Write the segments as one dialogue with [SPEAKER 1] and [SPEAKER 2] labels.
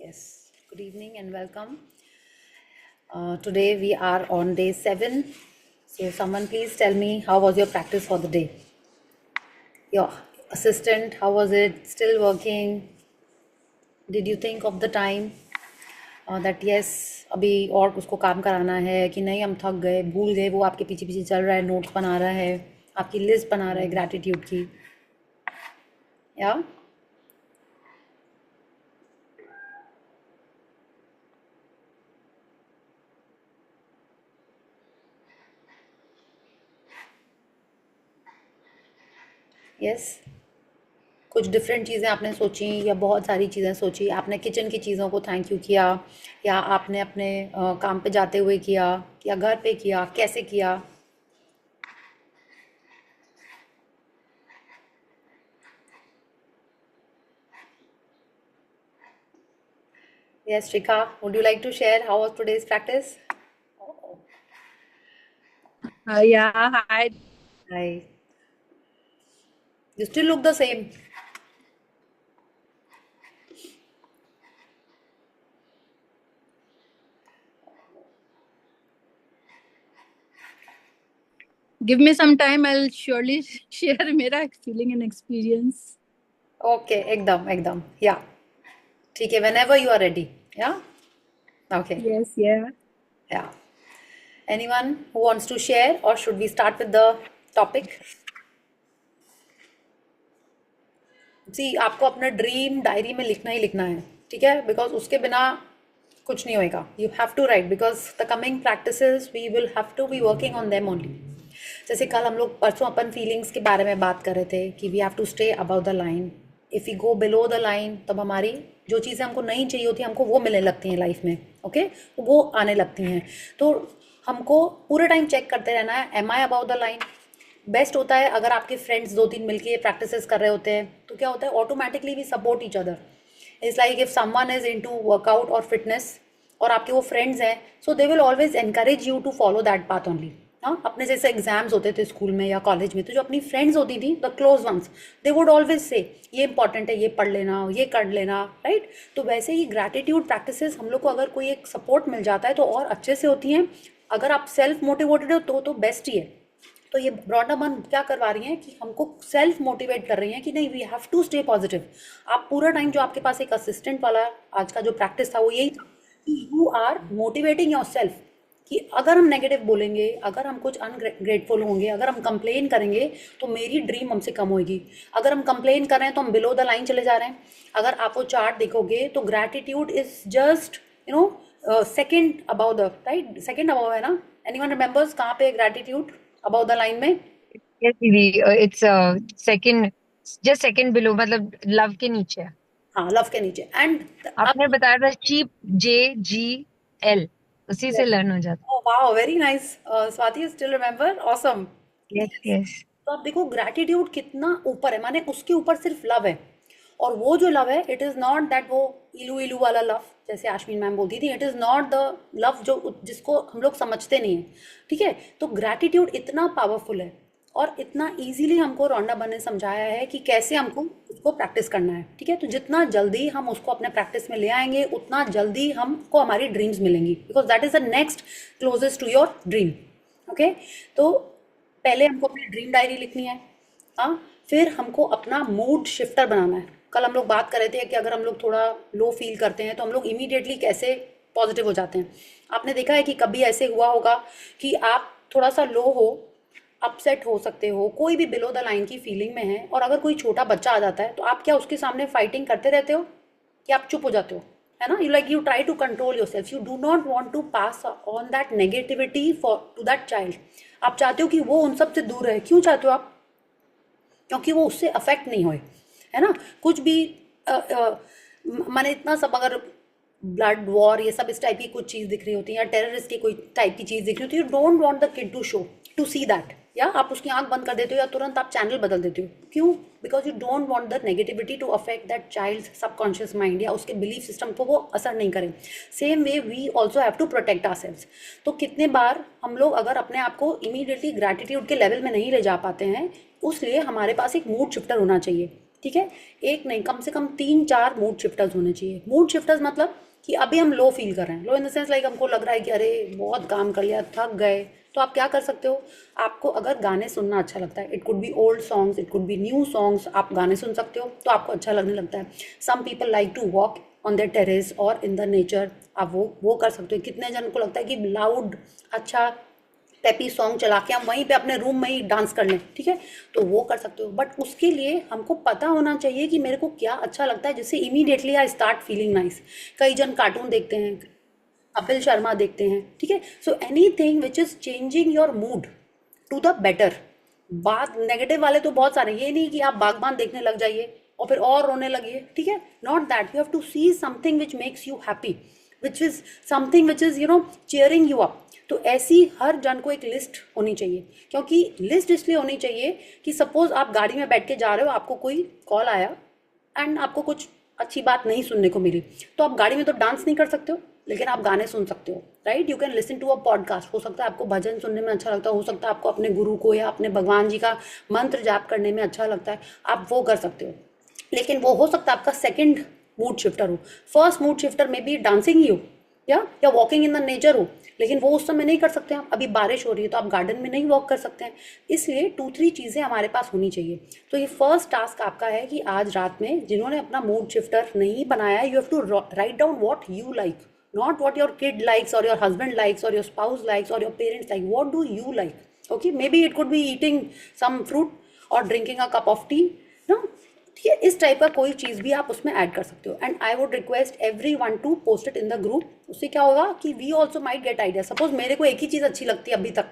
[SPEAKER 1] Yes, good evening and welcome. Today we are on day 7. So, someone please tell me how was your practice for the day? Your assistant, how was it? Still working? Did you think of the time that yes, अभी और उसको काम कराना है कि नहीं, हम थक गए, भूल गए, वो आपके पीछे पीछे चल रहा है, नोट्स बना रहा है, आपकी लिस्ट बना रहा है ग्रैटिट्यूड की? या यस, कुछ डिफरेंट चीज़ें आपने सोची या बहुत सारी चीज़ें सोची? आपने किचन की चीज़ों को थैंक यू किया, या आपने अपने काम पे जाते हुए किया, या घर पे किया, कैसे किया? Yes, Shikha, would you like to share how was today's practice?
[SPEAKER 2] Yeah, hi.
[SPEAKER 1] Hi. You still look the same.
[SPEAKER 2] Give me some time. I'll surely share मेरा feeling and experience.
[SPEAKER 1] Okay, एकदम एकदम. Yeah. ठीक है, whenever you are ready. Yeah? Okay.
[SPEAKER 2] Yes, yeah.
[SPEAKER 1] Yeah. Anyone who wants to share, or should we start with the topic? जी, आपको अपना dream diary में लिखना ही लिखना है, ठीक है? बिकॉज उसके बिना कुछ नहीं होएगा. You have to write, because the coming practices we will have to be working on them only. जैसे कल हम लोग परसों अपन फीलिंग्स के बारे में बात कर रहे थे कि we have to stay above the line. If you go below the line, तब हमारी जो चीज़ें हमको नहीं चाहिए होती हमको वो मिलने लगती हैं लाइफ में. ओके, वो आने लगती हैं. तो हमको पूरे टाइम चेक करते रहना है, am I above the line. Best होता है अगर आपके फ्रेंड्स 2-3 मिलके प्रैक्टिसेस कर रहे होते हैं, तो क्या होता है, automatically we support each other. It's like if someone is into workout और फिटनेस और आपके वो फ्रेंड्स हैं, so they will always encourage you to follow that path only. हाँ, अपने जैसे एग्जाम्स होते थे स्कूल में या कॉलेज में, तो जो अपनी फ्रेंड्स होती थी, the close ones, they would always say ये इंपॉर्टेंट है, ये पढ़ लेना, ये कर लेना, राइट? तो वैसे ही ग्रैटिट्यूड प्रैक्टिसेस हम लोग को अगर कोई एक सपोर्ट मिल जाता है तो और अच्छे से होती हैं. अगर आप सेल्फ मोटिवेटेड हो तो बेस्ट ही है. तो ये ब्रॉड मन क्या करवा रही हैं कि हमको सेल्फ मोटिवेट कर रही हैं कि नहीं, we have to stay positive. आप पूरा टाइम, जो आपके पास एक असिस्टेंट वाला आज का जो प्रैक्टिस था वो यही था कि you are motivating your self. कि अगर हम नेगेटिव बोलेंगे, अगर हम कुछ अनग्रेटफुल होंगे, अगर हम कंप्लेन करेंगे, तो मेरी ड्रीम हमसे कम होगी. अगर हम कंप्लेन कर रहे हैं तो हम बिलो द लाइन चले जा रहे हैं. अगर आप वो चार्ट देखोगे तो gratitude is just second above the, right, second above है ना? एनीवन रिमेंबर्स कहाँ पे ग्रैटिट्यूड अबाउ द लाइन में?
[SPEAKER 3] Yes, दीदी, it's second, just second below, मतलब लव के नीचे है.
[SPEAKER 1] हाँ, लव के नीचे. एंड
[SPEAKER 3] आपने बताया था चीप, JGL, उसी से लर्न हो जाता.
[SPEAKER 1] oh wow, very nice. Swati, you still remember? Awesome.
[SPEAKER 3] Yes yes.
[SPEAKER 1] तो आप देखो ग्रैटिट्यूड कितना ऊपर है, माने उसके ऊपर सिर्फ लव है. और वो जो लव है, इट इज़ नॉट दैट वो इलू इलू वाला लव जैसे आश्विन मैम बोलती थी. It is not the love जो जिसको हम लोग समझते नहीं हैं, ठीक है? तो ग्रैटिट्यूड इतना पावरफुल है और इतना इजीली हमको रोंडा बन ने समझाया है कि कैसे हमको उसको प्रैक्टिस करना है, ठीक है? तो जितना जल्दी हम उसको अपने प्रैक्टिस में ले आएंगे, उतना जल्दी हमको हमारी ड्रीम्स मिलेंगी, because that is the next closest to your dream. Okay, तो पहले हमको अपनी ड्रीम डायरी लिखनी है. हाँ, फिर हमको अपना मूड शिफ्टर बनाना है. कल हम लोग बात कर रहे थे कि अगर हम लोग थोड़ा लो फील करते हैं तो हम लोग इमीडिएटली कैसे पॉजिटिव हो जाते हैं. आपने देखा है कि कभी ऐसे हुआ होगा कि आप थोड़ा सा लो हो, अपसेट हो सकते हो, कोई भी बिलो द लाइन की फीलिंग में है, और अगर कोई छोटा बच्चा आ जाता है तो आप क्या उसके सामने फाइटिंग करते रहते हो कि आप चुप हो जाते हो, है ना? You try to control your self. You do not want to pass on that negativity for to that child. आप चाहते हो कि वो उन सब से दूर रहे. क्यों चाहते हो आप? क्योंकि वो उससे अफेक्ट नहीं होए, है ना? कुछ भी माने इतना सब, अगर ब्लड वॉर ये सब इस टाइप की कुछ चीज़ दिख रही होती है, या टेररिस्ट की कोई टाइप की चीज़ दिख रही होती है, you don't want the kid to see that. या आप उसकी आंख बंद कर देते हो या तुरंत आप चैनल बदल देते हो. क्यों? Because you don't want the negativity to affect that child's subconscious mind, या उसके बिलीफ सिस्टम को वो असर नहीं करे. Same way we also have to protect our selves. तो कितने बार हम लोग अगर अपने आप को इमीडिएटली ग्रैटिट्यूड के लेवल में नहीं ले जा पाते हैं, उसलिए हमारे पास एक मूड शिफ्टर होना चाहिए, ठीक है, एक नहीं, कम से कम 3-4 मूड शिफ्टर्स होने चाहिए। मूड शिफ्टर्स मतलब कि अभी हम लो फील कर रहे हैं, लो इन द सेंस लाइक हमको लग रहा है कि अरे बहुत काम कर लिया, थक गए, तो आप क्या कर सकते हो, आपको अगर गाने सुनना अच्छा लगता है, it could be old songs, it could B new songs, आप गाने सुन सकते हो तो आपको अच्छा लगने लगता है। Some people like to walk on the terrace और इन द नेचर, आप वो कर सकते हो। कितने जन को लगता है कि लाउड अच्छा पेपी सॉन्ग चला के हम वहीं पे अपने रूम में ही डांस कर लें, ठीक है, तो वो कर सकते हो। बट उसके लिए हमको पता होना चाहिए कि मेरे को क्या अच्छा लगता है, जिससे immediately I start feeling nice. कई जन कार्टून देखते हैं, कपिल शर्मा देखते हैं, ठीक है। So anything which is changing your mood to the better. बात नेगेटिव वाले तो बहुत सारे, ये नहीं कि आप बागबान देखने लग जाइए और फिर और रोने लगिए, ठीक है, not that. You have to see something which makes you happy, which is something which is cheering you up. तो ऐसी हर जन को एक लिस्ट होनी चाहिए, क्योंकि लिस्ट इसलिए होनी चाहिए कि सपोज आप गाड़ी में बैठ के जा रहे हो, आपको कोई कॉल आया एंड आपको कुछ अच्छी बात नहीं सुनने को मिली, तो आप गाड़ी में तो डांस नहीं कर सकते हो, लेकिन आप गाने सुन सकते हो, right. You can listen to a podcast. हो सकता है आपको भजन सुनने में अच्छा लगता है, हो सकता है आपको अपने गुरु को या अपने भगवान जी का मंत्र जाप करने में अच्छा लगता है, आप वो कर सकते हो। लेकिन वो हो सकता है आपका सेकंड मूड शिफ्टर हो। फर्स्ट मूड शिफ्टर में भी डांसिंग ही हो या वॉकिंग इन द नेचर हो, लेकिन वो उस समय नहीं कर सकते आप। अभी बारिश हो रही है तो आप गार्डन में नहीं वॉक कर सकते हैं। इसलिए 2-3 चीज़ें हमारे पास होनी चाहिए। तो ये फर्स्ट टास्क आपका है कि आज रात में जिन्होंने अपना मूड शिफ्टर नहीं बनाया है, you have to write down what you like, not what your kid likes or your husband likes or your spouse likes or your parents like. What do you like? Okay, maybe it could be eating some fruit or drinking a cup of tea, no, ठीक है, इस type का कोई चीज़ भी आप उसमें add कर सकते हो। And I would request everyone to post it in the group। उससे क्या होगा कि we also might get idea। Suppose मेरे को एक ही चीज़ अच्छी लगती है अभी तक,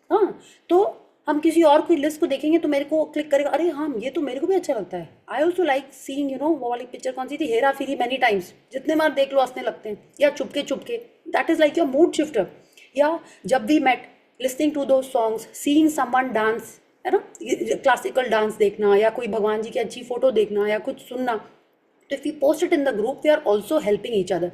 [SPEAKER 1] हाँ, तो हम किसी और की लिस्ट को देखेंगे तो मेरे को क्लिक करेगा, अरे हाँ ये तो मेरे को भी अच्छा लगता है। आई ऑल्सो लाइक सीइंग, वो वाली पिक्चर कौन सी थी, हेरा फेरी, मैनी टाइम्स, जितने बार देख लो हंसने लगते हैं, या Chupke Chupke, that is like your mood shifter. या जब वी मेट, लिसनिंग टू दो सॉन्ग्स, सीइंग समवन डांस, है ना, क्लासिकल डांस देखना या कोई भगवान जी की अच्छी फोटो देखना या कुछ सुनना। तो if you post it in the group, we are also helping each other.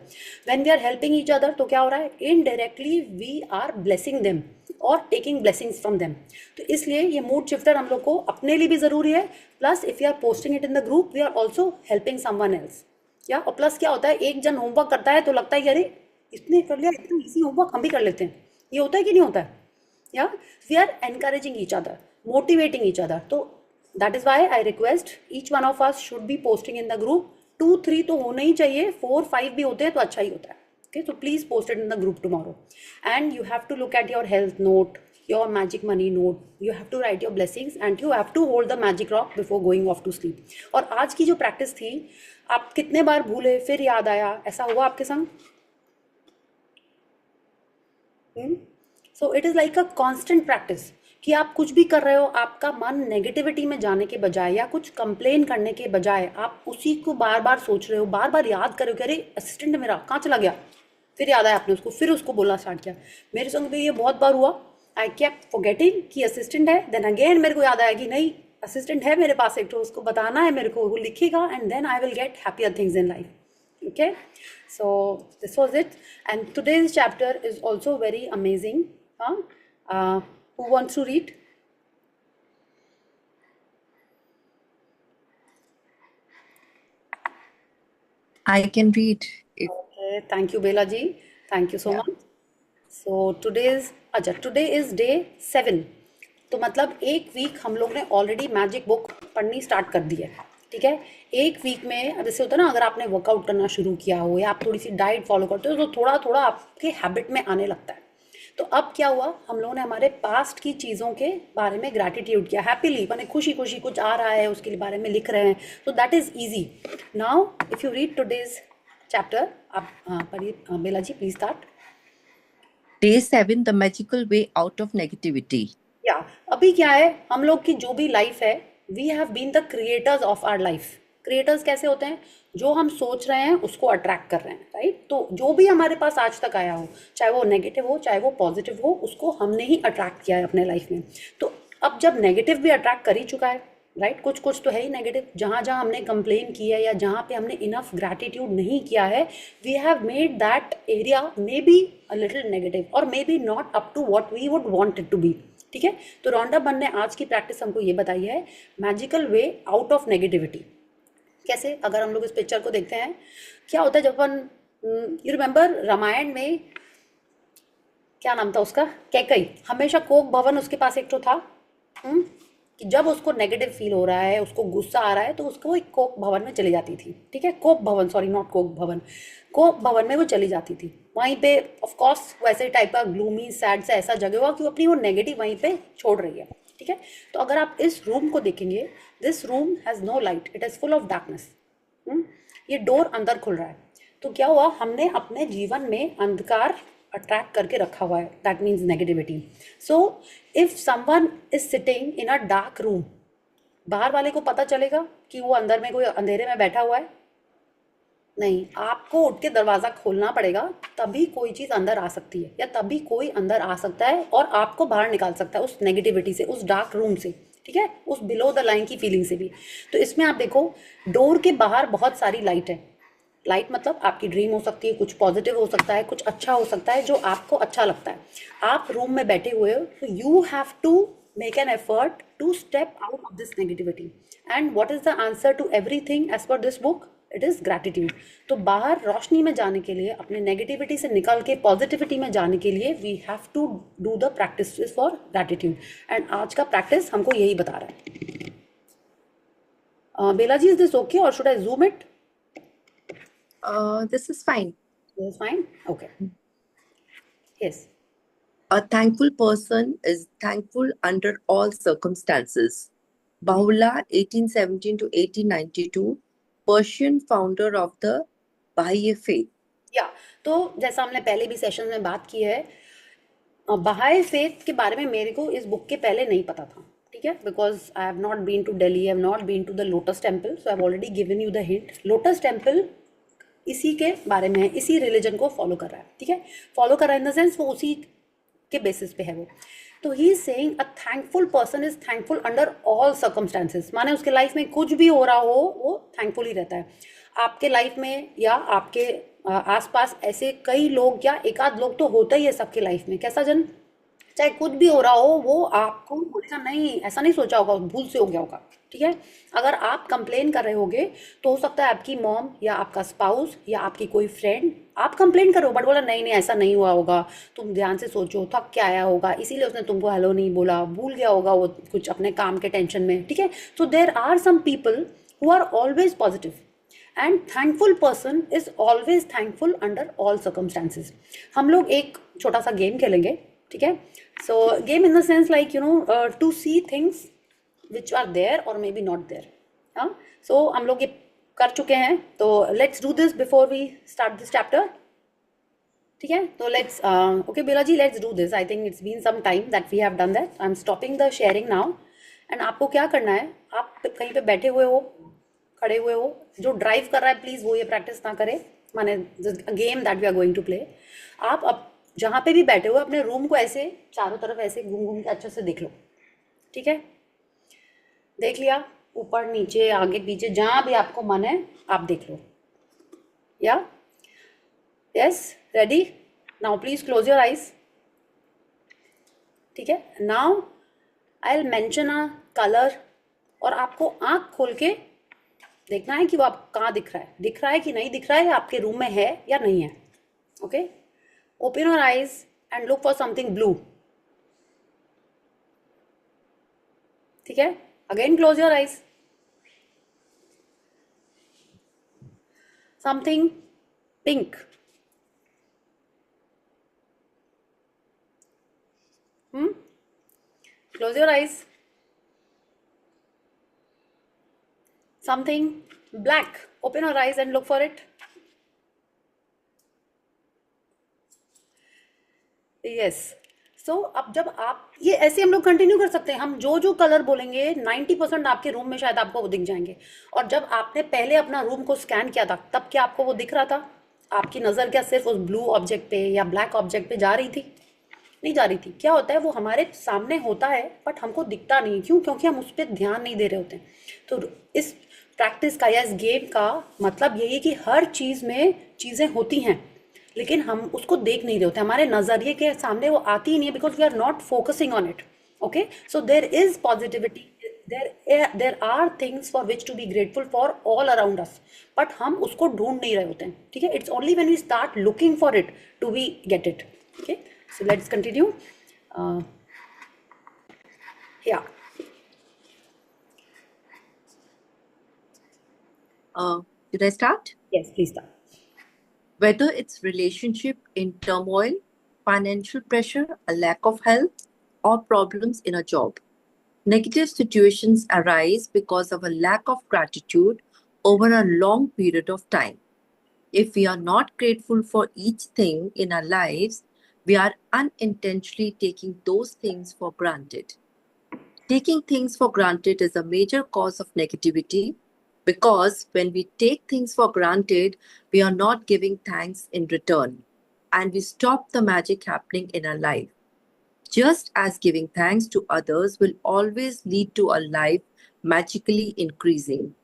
[SPEAKER 1] When we are helping each other तो क्या हो रहा है, indirectly we are blessing them और टेकिंग ब्लेसिंग्स फ्रॉम देम। तो इसलिए ये मूड शिफ्टर हम लोग को अपने लिए भी ज़रूरी है, plus if you are posting it in the group, we are also helping someone else. या और प्लस क्या होता है, एक जन होमवर्क करता है तो लगता है कि अरे इसने कर लिया, इतना ईजी होमवर्क हम भी कर लेते हैं। ये होता है कि नहीं होता है? या we are encouraging each other, motivating each other. तो that is why I request each one of us should be posting in the group. 2-3 तो होना ही चाहिए, 4-5 भी होते हैं तो अच्छा ही होता है। Okay, so please post it in the group tomorrow. And you have to look at your health note, your magic money note. You have to write your blessings and you have to hold the magic rock before going off to sleep. और आज की जो practice थी, आप कितने बार भूले फिर याद आया, ऐसा हुआ आपके संग? So it is like a constant practice कि आप कुछ भी कर रहे हो, आपका मन नेगेटिविटी में जाने के बजाय या कुछ कंप्लेन करने के बजाय आप उसी को बार बार सोच रहे हो, बार बार याद कर रहे हो कि अरे असिस्टेंट मेरा कहाँ चला गया, फिर याद आया आपने उसको, फिर उसको बोलना स्टार्ट किया। मेरे संग भी ये बहुत बार हुआ। आई केप्ट फॉरगेटिंग कि असिस्टेंट है, देन अगेन मेरे को याद आया कि नहीं असिस्टेंट है मेरे पास एक, तो उसको बताना है मेरे को, वो लिखेगा and then I will get happier things in life. Okay, so this was it, and today's chapter is also very amazing. Who wants to read?
[SPEAKER 4] I can read.
[SPEAKER 1] Okay, thank you Bela ji, thank you so much. So today is day 7। तो मतलब एक week हम लोग ने already magic book पढ़नी start कर दी है, ठीक है। एक वीक में जैसे होता है ना, अगर आपने वर्कआउट करना शुरू किया हो या आप थोड़ी सी डाइट फॉलो करते हो तो थोड़ा थोड़ा आपके हैबिट में आने लगता है। तो अब क्या हुआ, हम लोगों ने हमारे पास्ट की चीज़ों के बारे में ग्रैटिट्यूड किया, हैप्पीली, मैंने खुशी खुशी कुछ आ रहा है उसके बारे में लिख रहे हैं, तो that is easy. Now if you read today's chapter, आप पढ़िए बेला जी, please start.
[SPEAKER 4] Day 7, the magical way out of negativity.
[SPEAKER 1] या अभी क्या है, हम लोग की जो भी लाइफ है, we have been the creators of our life. Creators कैसे होते हैं, जो हम सोच रहे हैं उसको अट्रैक्ट कर रहे हैं, राइट। तो जो भी हमारे पास आज तक आया हो, चाहे वो नेगेटिव हो चाहे वो पॉजिटिव हो, उसको हमने ही अट्रैक्ट किया है अपने लाइफ में। तो अब जब नेगेटिव भी अट्रैक्ट कर ही चुका है, राइट, कुछ तो है ही नेगेटिव, जहाँ जहाँ हमने कंप्लेन की है या जहाँ पे हमने इनफ ग्रैटिट्यूड नहीं किया है, we have made that area may be a little negative और may be not up to what we would want it to be, ठीक है। तो रॉन्डा बन ने आज की प्रैक्टिस हमको ये बताई है, magical way out of negativity. कैसे? अगर हम लोग इस पिक्चर को देखते हैं, क्या होता है जब अपन, यू रिमेंबर रामायण में क्या नाम था उसका, कैकई, हमेशा कोक भवन उसके पास एक तो था, कि जब उसको नेगेटिव फील हो रहा है, उसको गुस्सा आ रहा है, तो उसको एक कोक भवन में चली जाती थी, ठीक है, कोक भवन, सॉरी नॉट कोक भवन, कोक भवन में वो चली जाती थी। वहीं पे ऑफ कोर्स वैसे टाइप का ग्लूमी सैड सा ऐसा जगह हुआ कि वो अपनी वो नेगेटिव वहीं पे छोड़ रही है, ठीक है। तो अगर आप इस रूम को देखेंगे, this room has no light, it is full of darkness. ये डोर अंदर खुल रहा है, तो क्या हुआ, हमने अपने जीवन में अंधकार अट्रैक्ट करके रखा हुआ है, that means negativity. So if someone is sitting in a dark room, बाहर वाले को पता चलेगा कि वो अंदर में कोई अंधेरे में बैठा हुआ है? नहीं, आपको उठ के दरवाज़ा खोलना पड़ेगा, तभी कोई चीज़ अंदर आ सकती है, या तभी कोई अंदर आ सकता है और आपको बाहर निकाल सकता है उस नेगेटिविटी से, उस डार्क रूम से, ठीक है, उस बिलो द लाइन की फीलिंग से भी। तो इसमें आप देखो, डोर के बाहर बहुत सारी लाइट है। लाइट मतलब आपकी ड्रीम हो सकती है, कुछ पॉजिटिव हो सकता है, कुछ अच्छा हो सकता है जो आपको अच्छा लगता है। आप रूम में बैठे हुए हो, तो you have to make an effort to step out of this negativity. And what is the answer to everything as per this book? It is gratitude. तो बाहर रोशनी में जाने के लिए, अपने नेगेटिविटी से निकल के पॉजिटिविटी में जाने के लिए, we have to do the practice for gratitude. And आज का प्रैक्टिस हमको यही बता रहा है। Bela ji, is this okay और should I zoom it?
[SPEAKER 4] This is fine.
[SPEAKER 1] This is fine? Okay. Yes.
[SPEAKER 4] A thankful person is thankful under all circumstances. Bahula, 1817 to 1892, Persian founder of the Baha'i faith.
[SPEAKER 1] या तो जैसा हमने पहले भी session में बात की है, बहाई फेथ के बारे में मेरे को इस बुक के पहले नहीं पता था, ठीक है, because I have not been to Delhi, I have not been to the Lotus Temple, so I have already given you the hint. Lotus Temple इसी के बारे में है, इसी रिलीजन को फॉलो कर रहा है, ठीक है, फॉलो कर रहा है इन द सेंस वो उसी के बेसिस पे है वो। तो he is saying a thankful person is thankful under all circumstances, माने उसके लाइफ में कुछ भी हो रहा हो वो थैंकफुल ही रहता है। आपके लाइफ में या आपके आसपास ऐसे कई लोग या एक आध लोग तो होता ही है सबके लाइफ में, कैसा जन, चाहे कुछ भी हो रहा हो वो आपको बोलेगा नहीं, ऐसा नहीं सोचा होगा, भूल से हो गया होगा, ठीक है। अगर आप कंप्लेन कर रहे होगे तो हो सकता है आपकी मॉम या आपका स्पाउस या आपकी कोई फ्रेंड, आप कंप्लेन करो बट बोला नहीं नहीं ऐसा नहीं हुआ होगा, तुम ध्यान से सोचो, थक के आया होगा इसीलिए उसने तुमको हेलो नहीं बोला, भूल गया होगा वो कुछ अपने काम के टेंशन में, ठीक है। So there are some people who are always positive and thankful person is always thankful under all circumstances. हम लोग एक छोटा सा गेम खेलेंगे, ठीक है। So game in the sense like you know to see things which are there और may be not there. हाँ, सो हम लोग ये कर चुके हैं, तो let's do this before we start this chapter, ठीक है। तो let's okay Bela ji, let's do this. I think it's been some time that we have done that. I am stopping the sharing now. And आपको क्या करना है, आप कहीं पे बैठे हुए हो, खड़े हुए हो, जो ड्राइव कर रहा है प्लीज़ वो ये प्रैक्टिस ना करे, माने game that we are going to play. आप अब जहाँ पे भी बैठे हो अपने रूम को ऐसे चारों तरफ ऐसे घूम घूम के अच्छे से देख लो, ठीक है। देख लिया, ऊपर नीचे आगे पीछे जहाँ भी आपको मन है आप देख लो, या yes, ready? Now please close your eyes, ठीक है। Now I will mention a colour और आपको आँख खोल के देखना है कि वो आप कहाँ दिख रहा है कि नहीं दिख रहा है, या आपके रूम में है या नहीं है, okay. Open your eyes and look for something blue, ठीक है। Again close your eyes, something pink, close your eyes, something black, open your eyes and look for it, yes। सो अब जब आप ये ऐसे हम लोग कंटिन्यू कर सकते हैं, हम जो जो कलर बोलेंगे 90% आपके रूम में शायद आपको वो दिख जाएंगे। और जब आपने पहले अपना रूम को स्कैन किया था तब क्या आपको वो दिख रहा था? आपकी नज़र क्या सिर्फ उस ब्लू ऑब्जेक्ट पे या ब्लैक ऑब्जेक्ट पे जा रही थी? नहीं जा रही थी। क्या होता है, वो हमारे सामने होता है बट हमको दिखता नहीं। क्यों? क्योंकि हम उस पर ध्यान नहीं दे रहे होते हैं। तो इस प्रैक्टिस का या इस गेम का मतलब यही है कि हर चीज़ में चीज़ें होती हैं लेकिन हम उसको देख नहीं रहे होते, हमारे नज़रिए के सामने वो आती ही नहीं है, because we are not focusing on it. Okay, so there is positivity, there are things for which to be grateful for all around us, but हम उसको ढूंढ नहीं रहे होते हैं, ठीक है? It's only when we start looking for it do we get it. Okay, so let's continue. Yeah.
[SPEAKER 4] Did I start?
[SPEAKER 1] Yes, please start.
[SPEAKER 4] Whether it's relationship in turmoil, financial pressure, a lack of health, or problems in a job, negative situations arise because of a lack of gratitude over a long period of time. If we are not grateful for each thing in our lives, we are unintentionally taking those things for granted. Taking things for granted is a major cause of negativity because when we take things for granted, we are not giving thanks in return and we stop the magic happening in our life. Just as giving thanks to others will always lead to our life magically increasing,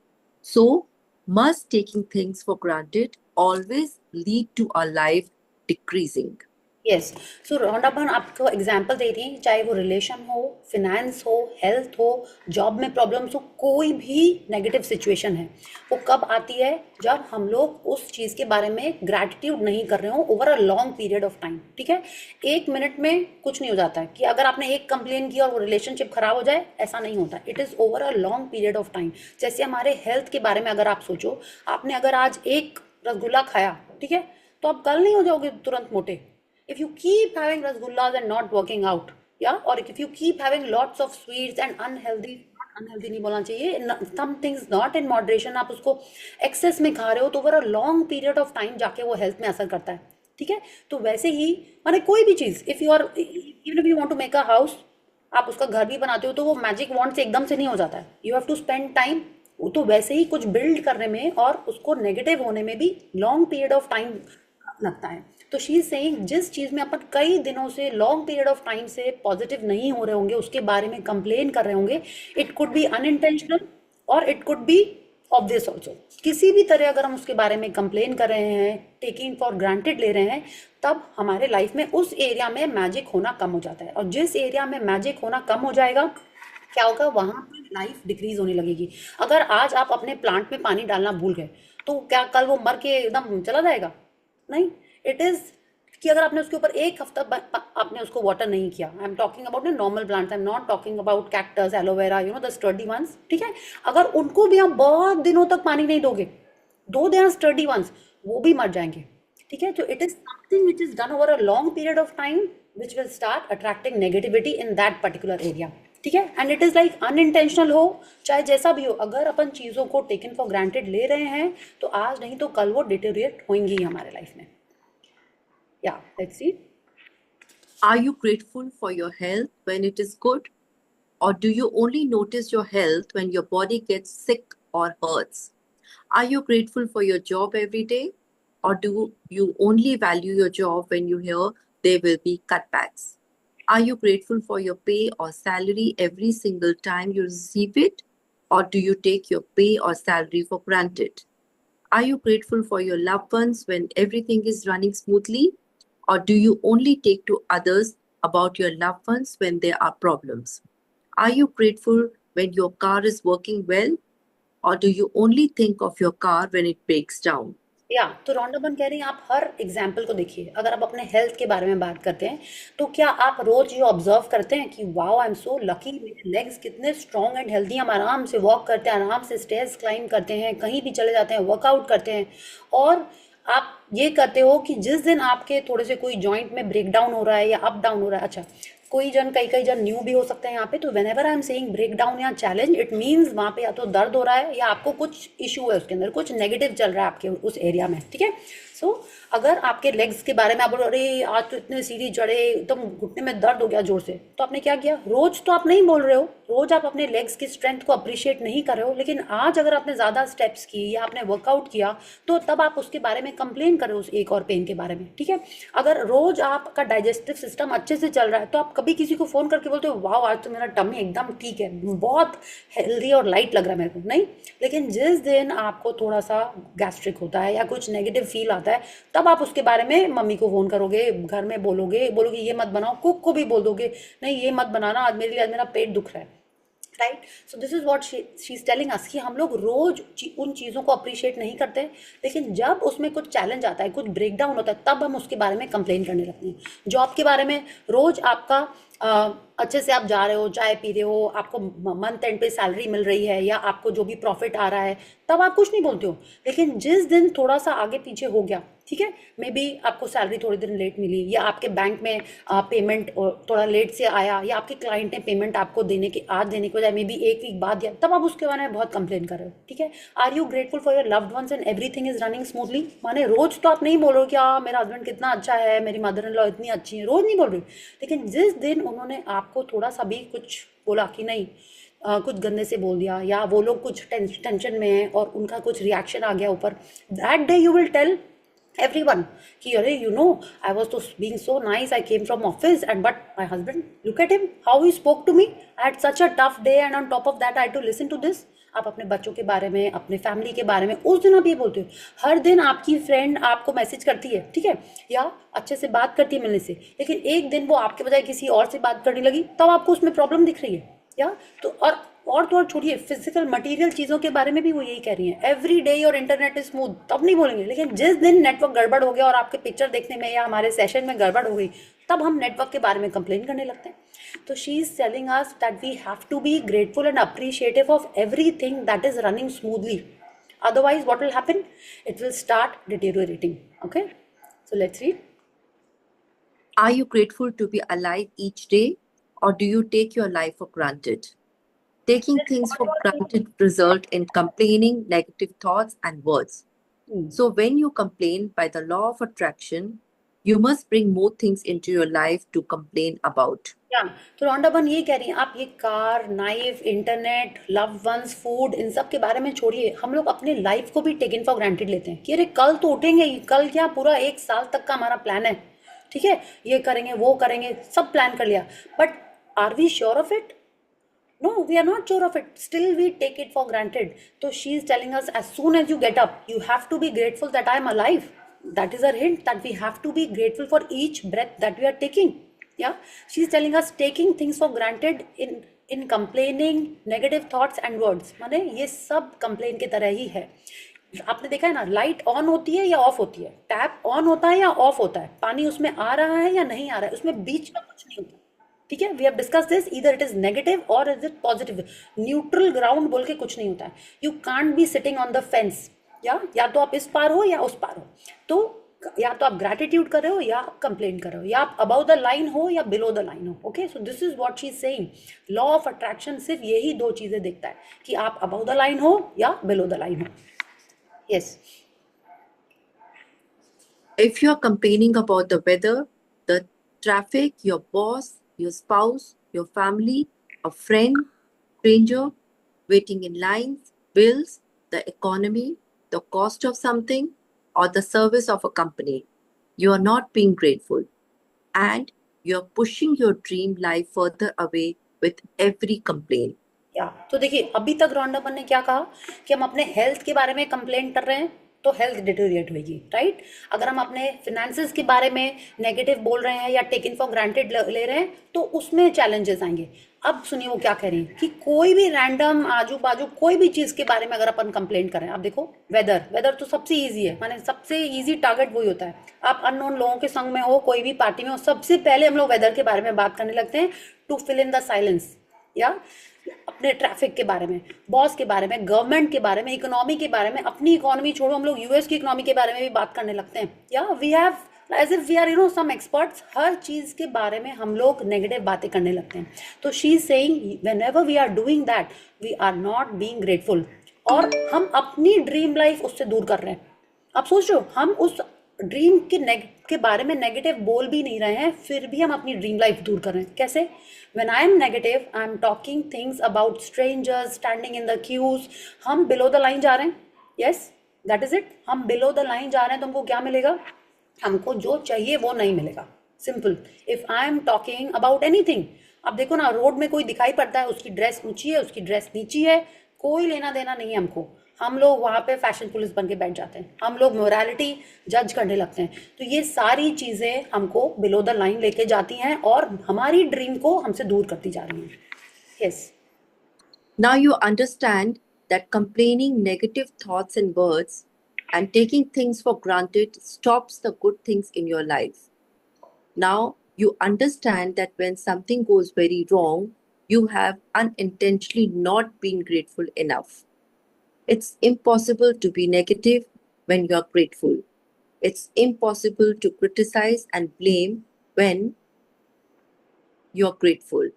[SPEAKER 4] so must taking things for granted always lead to our life decreasing.
[SPEAKER 1] Yes, so Rhonda Byrne आपको example दे रही हैं, चाहे वो relation हो, finance हो, health हो, job में problems हो, कोई भी नेगेटिव सिचुएशन है, वो कब आती है? जब हम लोग उस चीज़ के बारे में ग्रैटिट्यूड नहीं कर रहे हो over a long period of time, ठीक है? 1 मिनट में कुछ नहीं हो जाता है कि अगर आपने एक कंप्लेन किया और वो रिलेशनशिप खराब हो जाए, ऐसा नहीं होता. It is over a long period of time. जैसे हमारे हेल्थ के बारे में अगर आप सोचो, आपने अगर आज एक रसगुल्ला खाया, ठीक है, तो आप कल नहीं हो जाओगे तुरंत मोटे. If you keep having rasgullas and not working out, yeah, or if you keep having lots of sweets and unhealthy नहीं बोलना चाहिए, some things not in moderation, आप उसको excess में खा रहे हो तो over a long period of time जाके वो health में असर करता है, ठीक है? तो वैसे ही माने कोई भी चीज़, if you are even if you want to make a house, आप उसका घर भी बनाते हो तो वो मैजिक वॉन्ड से एकदम से नहीं हो जाता है. You have to spend time. तो वैसे ही कुछ बिल्ड करने में और उसको नेगेटिव होने में भी लॉन्ग पीरियड ऑफ टाइम लगता है. तो शी इज सेइंग जिस चीज़ में अपन कई दिनों से लॉन्ग पीरियड ऑफ टाइम से पॉजिटिव नहीं हो रहे होंगे, उसके बारे में कंप्लेन कर रहे होंगे, इट कुड बी अनइंटेंशनल और it could B obvious also. किसी भी तरह अगर हम उसके बारे में कंप्लेन कर रहे हैं, टेकिंग फॉर ग्रांटेड ले रहे हैं, तब हमारे लाइफ में उस एरिया में मैजिक होना कम हो जाता है. और जिस एरिया में मैजिक होना कम हो जाएगा, क्या होगा? वहाँ पर लाइफ डिक्रीज होने लगेगी. अगर आज आप अपने प्लांट में पानी डालना भूल गए, तो क्या कल वो मर के एकदम चला जाएगा? नहीं. इट इज़ कि अगर आपने उसके ऊपर एक हफ्ता आपने उसको वाटर नहीं किया, I am talking about normal plants, I am not talking about cactus, aloe vera, you know the sturdy ones, ठीक है? अगर उनको भी आप बहुत दिनों तक पानी नहीं दोगे, दो दे आर स्टर्डी वंस, वो भी मर जाएंगे, ठीक है? तो it is something which is done over a long period of time which will start attracting negativity in that particular area, ठीक है? And it is like unintentional हो चाहे जैसा भी हो, अगर अपन चीज़ों को टेकन फॉर ग्रांटेड ले रहे हैं तो आज नहीं तो कल वो डिटेरिएट होंगी ही हमारे लाइफ में. Yeah, let's see.
[SPEAKER 4] Are you grateful for your health when it is good? Or do you only notice your health when your body gets sick or hurts? Are you grateful for your job every day? Or do you only value your job when you hear there will be cutbacks? Are you grateful for your pay or salary every single time you receive it? Or do you take your pay or salary for granted? Are you grateful for your loved ones when everything is running smoothly? Or do you only take to others about your loved ones when there are problems? Are you grateful when your car is working well? Or do you only think of your car when it breaks down?
[SPEAKER 1] तो रौंडा बन कह रही हैं आप हर example को देखिए. अगर आप अपने हेल्थ के बारे में बात करते हैं तो क्या आप रोज ये ऑब्जर्व करते हैं कि wow I am so lucky, मेरे लेग्स कितने स्ट्रॉन्ग एंड हेल्दी, हम आराम से वॉक करते हैं, आराम से स्टेयर्स क्लाइंब करते हैं, कहीं भी चले जाते हैं, वर्कआउट करते हैं. और आप ये करते हो कि जिस दिन आपके थोड़े से कोई जॉइंट में ब्रेक डाउन हो रहा है या अप डाउन हो रहा है, अच्छा कई जन न्यू भी हो सकते हैं यहाँ पे, तो whenever I am saying break down या चैलेंज, इट मीन्स वहाँ पे या तो दर्द हो रहा है या आपको कुछ इशू है, उसके अंदर कुछ नेगेटिव चल रहा है आपके उस एरिया में, ठीक है? सो अगर आपके लेग्स के बारे में आप बोलो अरे आज तो इतने सीढ़ी चढ़े, एकदम घुटने में दर्द हो गया जोर से, तो आपने क्या किया? रोज तो आप नहीं बोल रहे हो, रोज आप अपने लेग्स की स्ट्रेंथ को अप्रिशिएट नहीं कर रहे हो, लेकिन आज अगर आपने ज़्यादा स्टेप्स की या आपने वर्कआउट किया तो तब आप उसके बारे में कंप्लेन कर रहे हो उस एक और पेन के बारे में, ठीक है? अगर रोज आपका डाइजेस्टिव सिस्टम अच्छे से चल रहा है तो आप कभी किसी को फ़ोन करके बोलते हो वाह आज तो मेरा टमी एकदम ठीक है, बहुत हेल्दी और लाइट लग रहा है मेरे को, नहीं. लेकिन जिस दिन आपको थोड़ा सा गैस्ट्रिक होता है या कुछ नेगेटिव फील आता आता है, तब आप उसके बारे में मम्मी को फोन करोगे, घर में बोलोगे ये मत बनाओ, कुक को भी बोल दोगे नहीं ये मत बनाना, आज मेरे लिए आज मेरा पेट दुख रहा है, right. So this is what she is telling अस कि हम लोग रोज उन चीज़ों को अप्रिशिएट नहीं करते, लेकिन जब उसमें कुछ चैलेंज आता है, कुछ ब्रेकडाउन होता है, तब हम उसके बारे में कंप्लेन करने लगते हैं। जॉब के बारे में रोज आपका अच्छे से आप जा रहे हो, चाय पी रहे हो, आपको मंथ एंड पे सैलरी मिल रही है या आपको जो भी प्रॉफिट आ रहा है, तब आप कुछ नहीं बोलते हो। लेकिन जिस दिन थोड़ा सा आगे पीछे हो गया, ठीक है, मे बी आपको सैलरी थोड़ी दिन लेट मिली या आपके बैंक में पेमेंट थोड़ा लेट से आया या आपके क्लाइंट ने पेमेंट आपको आज देने के बजाय मे बी एक वीक बाद दिया, तब आप उसके बारे में बहुत कंप्लेन कर रहे हो, ठीक है। Are you grateful for your loved ones and everything is running smoothly? माने रोज तो आप नहीं बोल रहे हो कि मेरा हस्बैंड कितना अच्छा है, मेरी मदर इन लॉ इतनी अच्छी है, रोज नहीं बोल रहे हो, लेकिन जिस दिन उन्होंने आपको थोड़ा सा भी कुछ बोला कि नहीं, कुछ गंदे से बोल दिया या वो लोग कुछ टेंशन में है और उनका कुछ रिएक्शन आ गया ऊपर, that day you will tell everyone कि अरे I was just being so nice, I came from office and but my husband, look at him how he spoke to me, I had such a tough day and on top of that I had to listen to this। आप अपने बच्चों के बारे में, अपने family के बारे में उस दिन आप ये बोलते हो। हर दिन आपकी फ्रेंड आपको मैसेज करती है, ठीक है, या अच्छे से बात करती है मिलने से, लेकिन एक दिन वो आपके बजाय किसी और से बात करने लगी, तब आपको उसमें प्रॉब्लम दिख रही है, या तो और छोड़िए, फिजिकल मटेरियल चीज़ों के बारे में भी वो यही कह रही हैं, एवरी डे और इंटरनेट इज स्मूथ, तब नहीं बोलेंगे। लेकिन जिस दिन नेटवर्क गड़बड़ हो गया और आपके पिक्चर देखने में या हमारे सेशन में गड़बड़ हो गई, तब हम नेटवर्क के बारे में कंप्लेन करने लगते हैं। तो she is telling us that we have to be grateful and appreciative of everything that is running smoothly, otherwise what will happen, it will start deteriorating। Okay, so let's read।
[SPEAKER 4] Are you grateful to be alive each day, or do you take your life for granted? Taking things for granted result in complaining, negative thoughts, and words. So when you complain, by the law of attraction, you must bring more things into your life to complain about।
[SPEAKER 1] तो Rhonda Byrne ये कह रही है, आप ये car, knife, internet, love ones, food, इन सब के बारे में छोड़िए, हम लोग अपने लाइफ को भी टेकन फॉर ग्रांटेड लेते हैं कि अरे कल तो उठेंगे ही, कल क्या पूरा एक साल तक का हमारा प्लान है, ठीक है, ये करेंगे वो करेंगे, सब प्लान कर लिया, but are we sure of it? No, we are not sure of it. Still, we take it for granted. So she is telling us, as soon as you get up, you have to be grateful that I am alive. That is her hint, that we have to be grateful for each breath that we are taking. Yeah, she is telling us taking things for granted in complaining, negative thoughts and words. माने ये सब complain के तरह ही है। आपने देखा है ना, लाइट ऑन होती है या ऑफ होती है, टैप ऑन होता है या ऑफ होता है, पानी उसमें आ रहा है या नहीं आ रहा है, उसमें बीच में कुछ नहीं होता, ठीक है। We have discuss this, either it is negative और is it positive, neutral ground बोल के कुछ नहीं होता है। You can't be sitting on the fence, या तो आप इस पार हो या उस पार हो, तो या तो आप ग्रैटिट्यूड कर रहे हो या आप कंप्लेन कर रहे हो, या आप अबव द लाइन हो या बिलो द लाइन हो। Okay, so this is what she is saying. Law of attraction सिर्फ यही दो चीजें देखता है कि आप अबव द लाइन हो या बिलो द लाइन हो। Yes,
[SPEAKER 4] If you are complaining about the weather, the traffic, your boss, your spouse, your family, a friend, stranger, waiting in lines, bills, the economy, the cost of something, or the service of a company, you are not being grateful, and you are pushing your dream life further away with every complaint।
[SPEAKER 1] तो देखिए, अभी तक रॉन्डापन ने क्या कहा कि हम अपने हेल्थ के बारे में कंप्लेंट कर रहे हैं तो हेल्थ डिटोरिएट होगी, राइट। अगर हम अपने फिनेंसेस के बारे में नेगेटिव बोल रहे हैं या टेकन फॉर ग्रांटेड ले रहे हैं तो उसमें चैलेंजेस आएंगे। अब सुनिए वो क्या कह रही है कि कोई भी रैंडम आजू बाजू कोई भी चीज़ के बारे में अगर अपन कंप्लेंट करें, आप देखो वेदर तो सबसे ईजी है, माने सबसे ईजी टारगेट वही होता है। आप अननोन लोगों के संग में हो, कोई भी पार्टी में हो, सबसे पहले हम लोग वेदर के बारे में बात करने लगते हैं to fill in the silence, या अपने ट्रैफिक के बारे में, बॉस के बारे में, गवर्नमेंट के बारे में, इकोनॉमी के बारे में। अपनी इकोनॉमी छोड़ो, हम लोग यूएस की इकोनॉमी के बारे में भी बात करने लगते हैं, या we have as if we are some experts. हर चीज़ के बारे में हम लोग नेगेटिव बातें करने लगते हैं। तो she is saying whenever we are doing that we are not being grateful, और हम अपनी ड्रीम लाइफ उससे दूर कर रहे हैं। आप सोच रहे हो, हम उस ड्रीम के बारे में नेगेटिव बोल भी नहीं रहे हैं, फिर भी हम अपनी ड्रीम लाइफ दूर कर रहे हैं। कैसे? When I am negative, I am talking things about strangers standing in the queues. हम बिलो द लाइन जा रहे हैं, यस दैट इज इट। हम बिलो द लाइन जा रहे हैं तो हमको क्या मिलेगा? हमको जो चाहिए वो नहीं मिलेगा, simple. If I am talking about anything, अब देखो ना, रोड में कोई दिखाई पड़ता है, उसकी ड्रेस ऊंची है, उसकी ड्रेस नीची है, कोई लेना देना नहीं है हमको। हम लोग वहाँ पे फैशन पुलिस बन के बैठ जाते हैं, हम लोग मोरालिटी जज करने लगते हैं। तो ये सारी चीज़ें हमको बिलो द लाइन लेके जाती हैं और हमारी ड्रीम को हमसे दूर करती जा रही हैं। Yes.
[SPEAKER 4] Now you understand that complaining negative thoughts and words and taking things for granted stops the good things in your life. Now you understand that when something goes very wrong, you have unintentionally not been grateful enough. It's impossible to be negative when you're grateful. It's impossible to criticize and blame when you're grateful.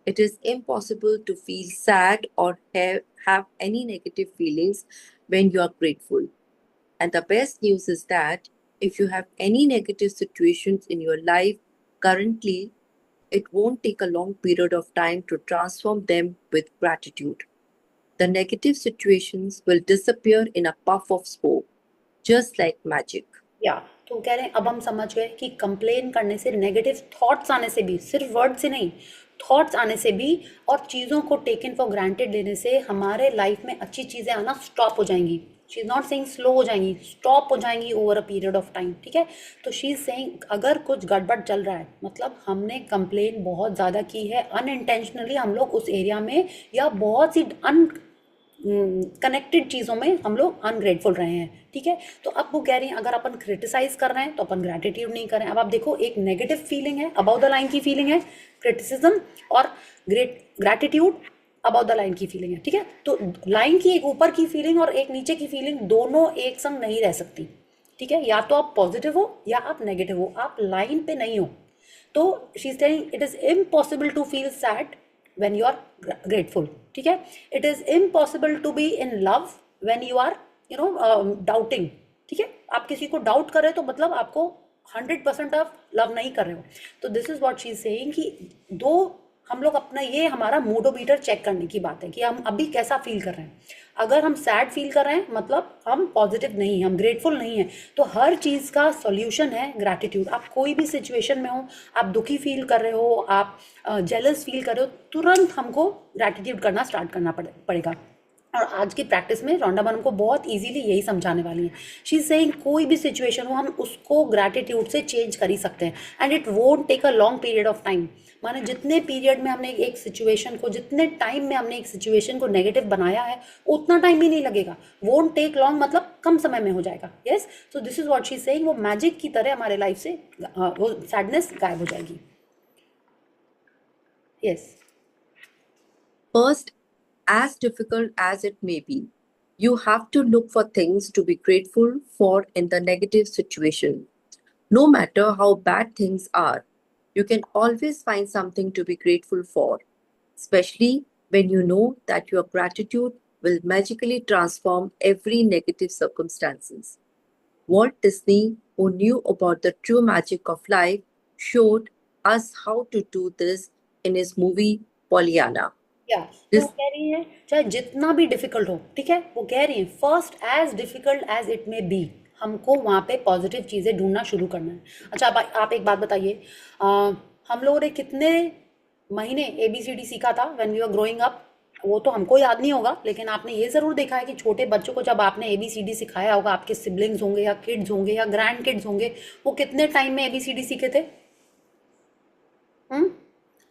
[SPEAKER 4] It is impossible to feel sad or have any negative feelings when you are grateful. And the best news is that if you have any negative situations in your life currently, it won't take a long period of time to transform them with gratitude. The negative situations will disappear in a puff of smoke, just like magic.
[SPEAKER 1] या तो कह रहे हैं अब हम समझ गए कि कंप्लेन करने से, नेगेटिव थॉट्स आने से भी, सिर्फ वर्ड से नहीं, थॉट्स आने से भी और चीज़ों को टेकन फॉर ग्रांटेड लेने से हमारे लाइफ में अच्छी चीज़ें आना स्टॉप हो जाएंगी। She is not saying slow हो जाएंगी, स्टॉप हो जाएंगी over a period of time. ठीक है, तो शी इज़ सेइंग अगर कुछ गड़बड़ चल रहा है, मतलब हमने कंप्लेन बहुत ज़्यादा की है अनइंटेंशनली, हम लोग उस एरिया में या बहुत सी कनेक्टेड चीज़ों में हम लोग अनग्रेटफुल रहे हैं। ठीक है, तो अब वो कह रही हैं अगर अपन क्रिटिसाइज कर रहे हैं तो अपन ग्रैटिट्यूड नहीं करें। अब आप देखो, एक नेगेटिव फीलिंग है, अबाउट द लाइन की फीलिंग है क्रिटिसिज्म, और ग्रैटिट्यूड अबाउट द लाइन की फीलिंग है। ठीक है, तो लाइन की एक ऊपर की फीलिंग और एक नीचे की फीलिंग दोनों एक संग नहीं रह सकती। ठीक है, या तो आप पॉजिटिव हो या आप नेगेटिव हो, आप लाइन पे नहीं हो। तो she is telling it is impossible to feel sad when you are grateful. ठीक है, it is impossible to be in love when you are doubting. ठीक है, आप किसी को डाउट कर रहे हो तो मतलब आपको 100% ऑफ लव नहीं कर रहे हो। तो this is what she is saying कि दो हम लोग अपना, ये हमारा मूडोमीटर चेक करने की बात है कि हम अभी कैसा फील कर रहे हैं। अगर हम सैड फील कर रहे हैं मतलब हम पॉजिटिव नहीं, हम ग्रेटफुल नहीं हैं। तो हर चीज़ का सॉल्यूशन है ग्रैटिट्यूड। आप कोई भी सिचुएशन में हो, आप दुखी फील कर रहे हो, आप जेलस फील कर रहे हो, तुरंत हमको ग्रैटिट्यूड करना स्टार्ट करना पड़ेगा। और आज की प्रैक्टिस में रोंडा मैम हमको बहुत इजीली यही समझाने वाली हैं। शी इज सेइंग कोई भी सिचुएशन हो हम उसको ग्रैटिट्यूड से चेंज कर ही सकते हैं, and it won't take a long period of time. माने जितने पीरियड में हमने एक सिचुएशन को, जितने टाइम में हमने एक सिचुएशन को नेगेटिव बनाया है, उतना टाइम भी नहीं लगेगा। वोंट टेक लॉन्ग मतलब कम समय में हो जाएगा। Yes, so this is what she is saying, वो मैजिक की तरह हमारे लाइफ से वो सैडनेस गायब हो जाएगी। Yes.
[SPEAKER 4] First, as difficult as it may be, you have to look for things to be grateful for in the negative situation. No matter how bad things are, you can always find something to be grateful for, especially when you know that your gratitude will magically transform every negative circumstances. Walt Disney, who knew about the true magic of life, showed us how to do this in his movie Pollyanna.
[SPEAKER 1] या तो वो कह रही है चाहे जितना भी difficult हो, ठीक है, वो कह रही है first as difficult as it may be, हमको वहाँ पे पॉजिटिव चीज़ें ढूंढना शुरू करना है। अच्छा, आप एक बात बताइए, हम लोगों ने कितने महीने ABCD सीखा था when we were growing up? वो तो हमको याद नहीं होगा, लेकिन आपने ये ज़रूर देखा है कि छोटे बच्चों को जब आपने ABCD सिखाया होगा, आपके सिबलिंग्स होंगे या किड्स होंगे या ग्रैंड किड्स होंगे, वो कितने टाइम में ABCD सीखे थे?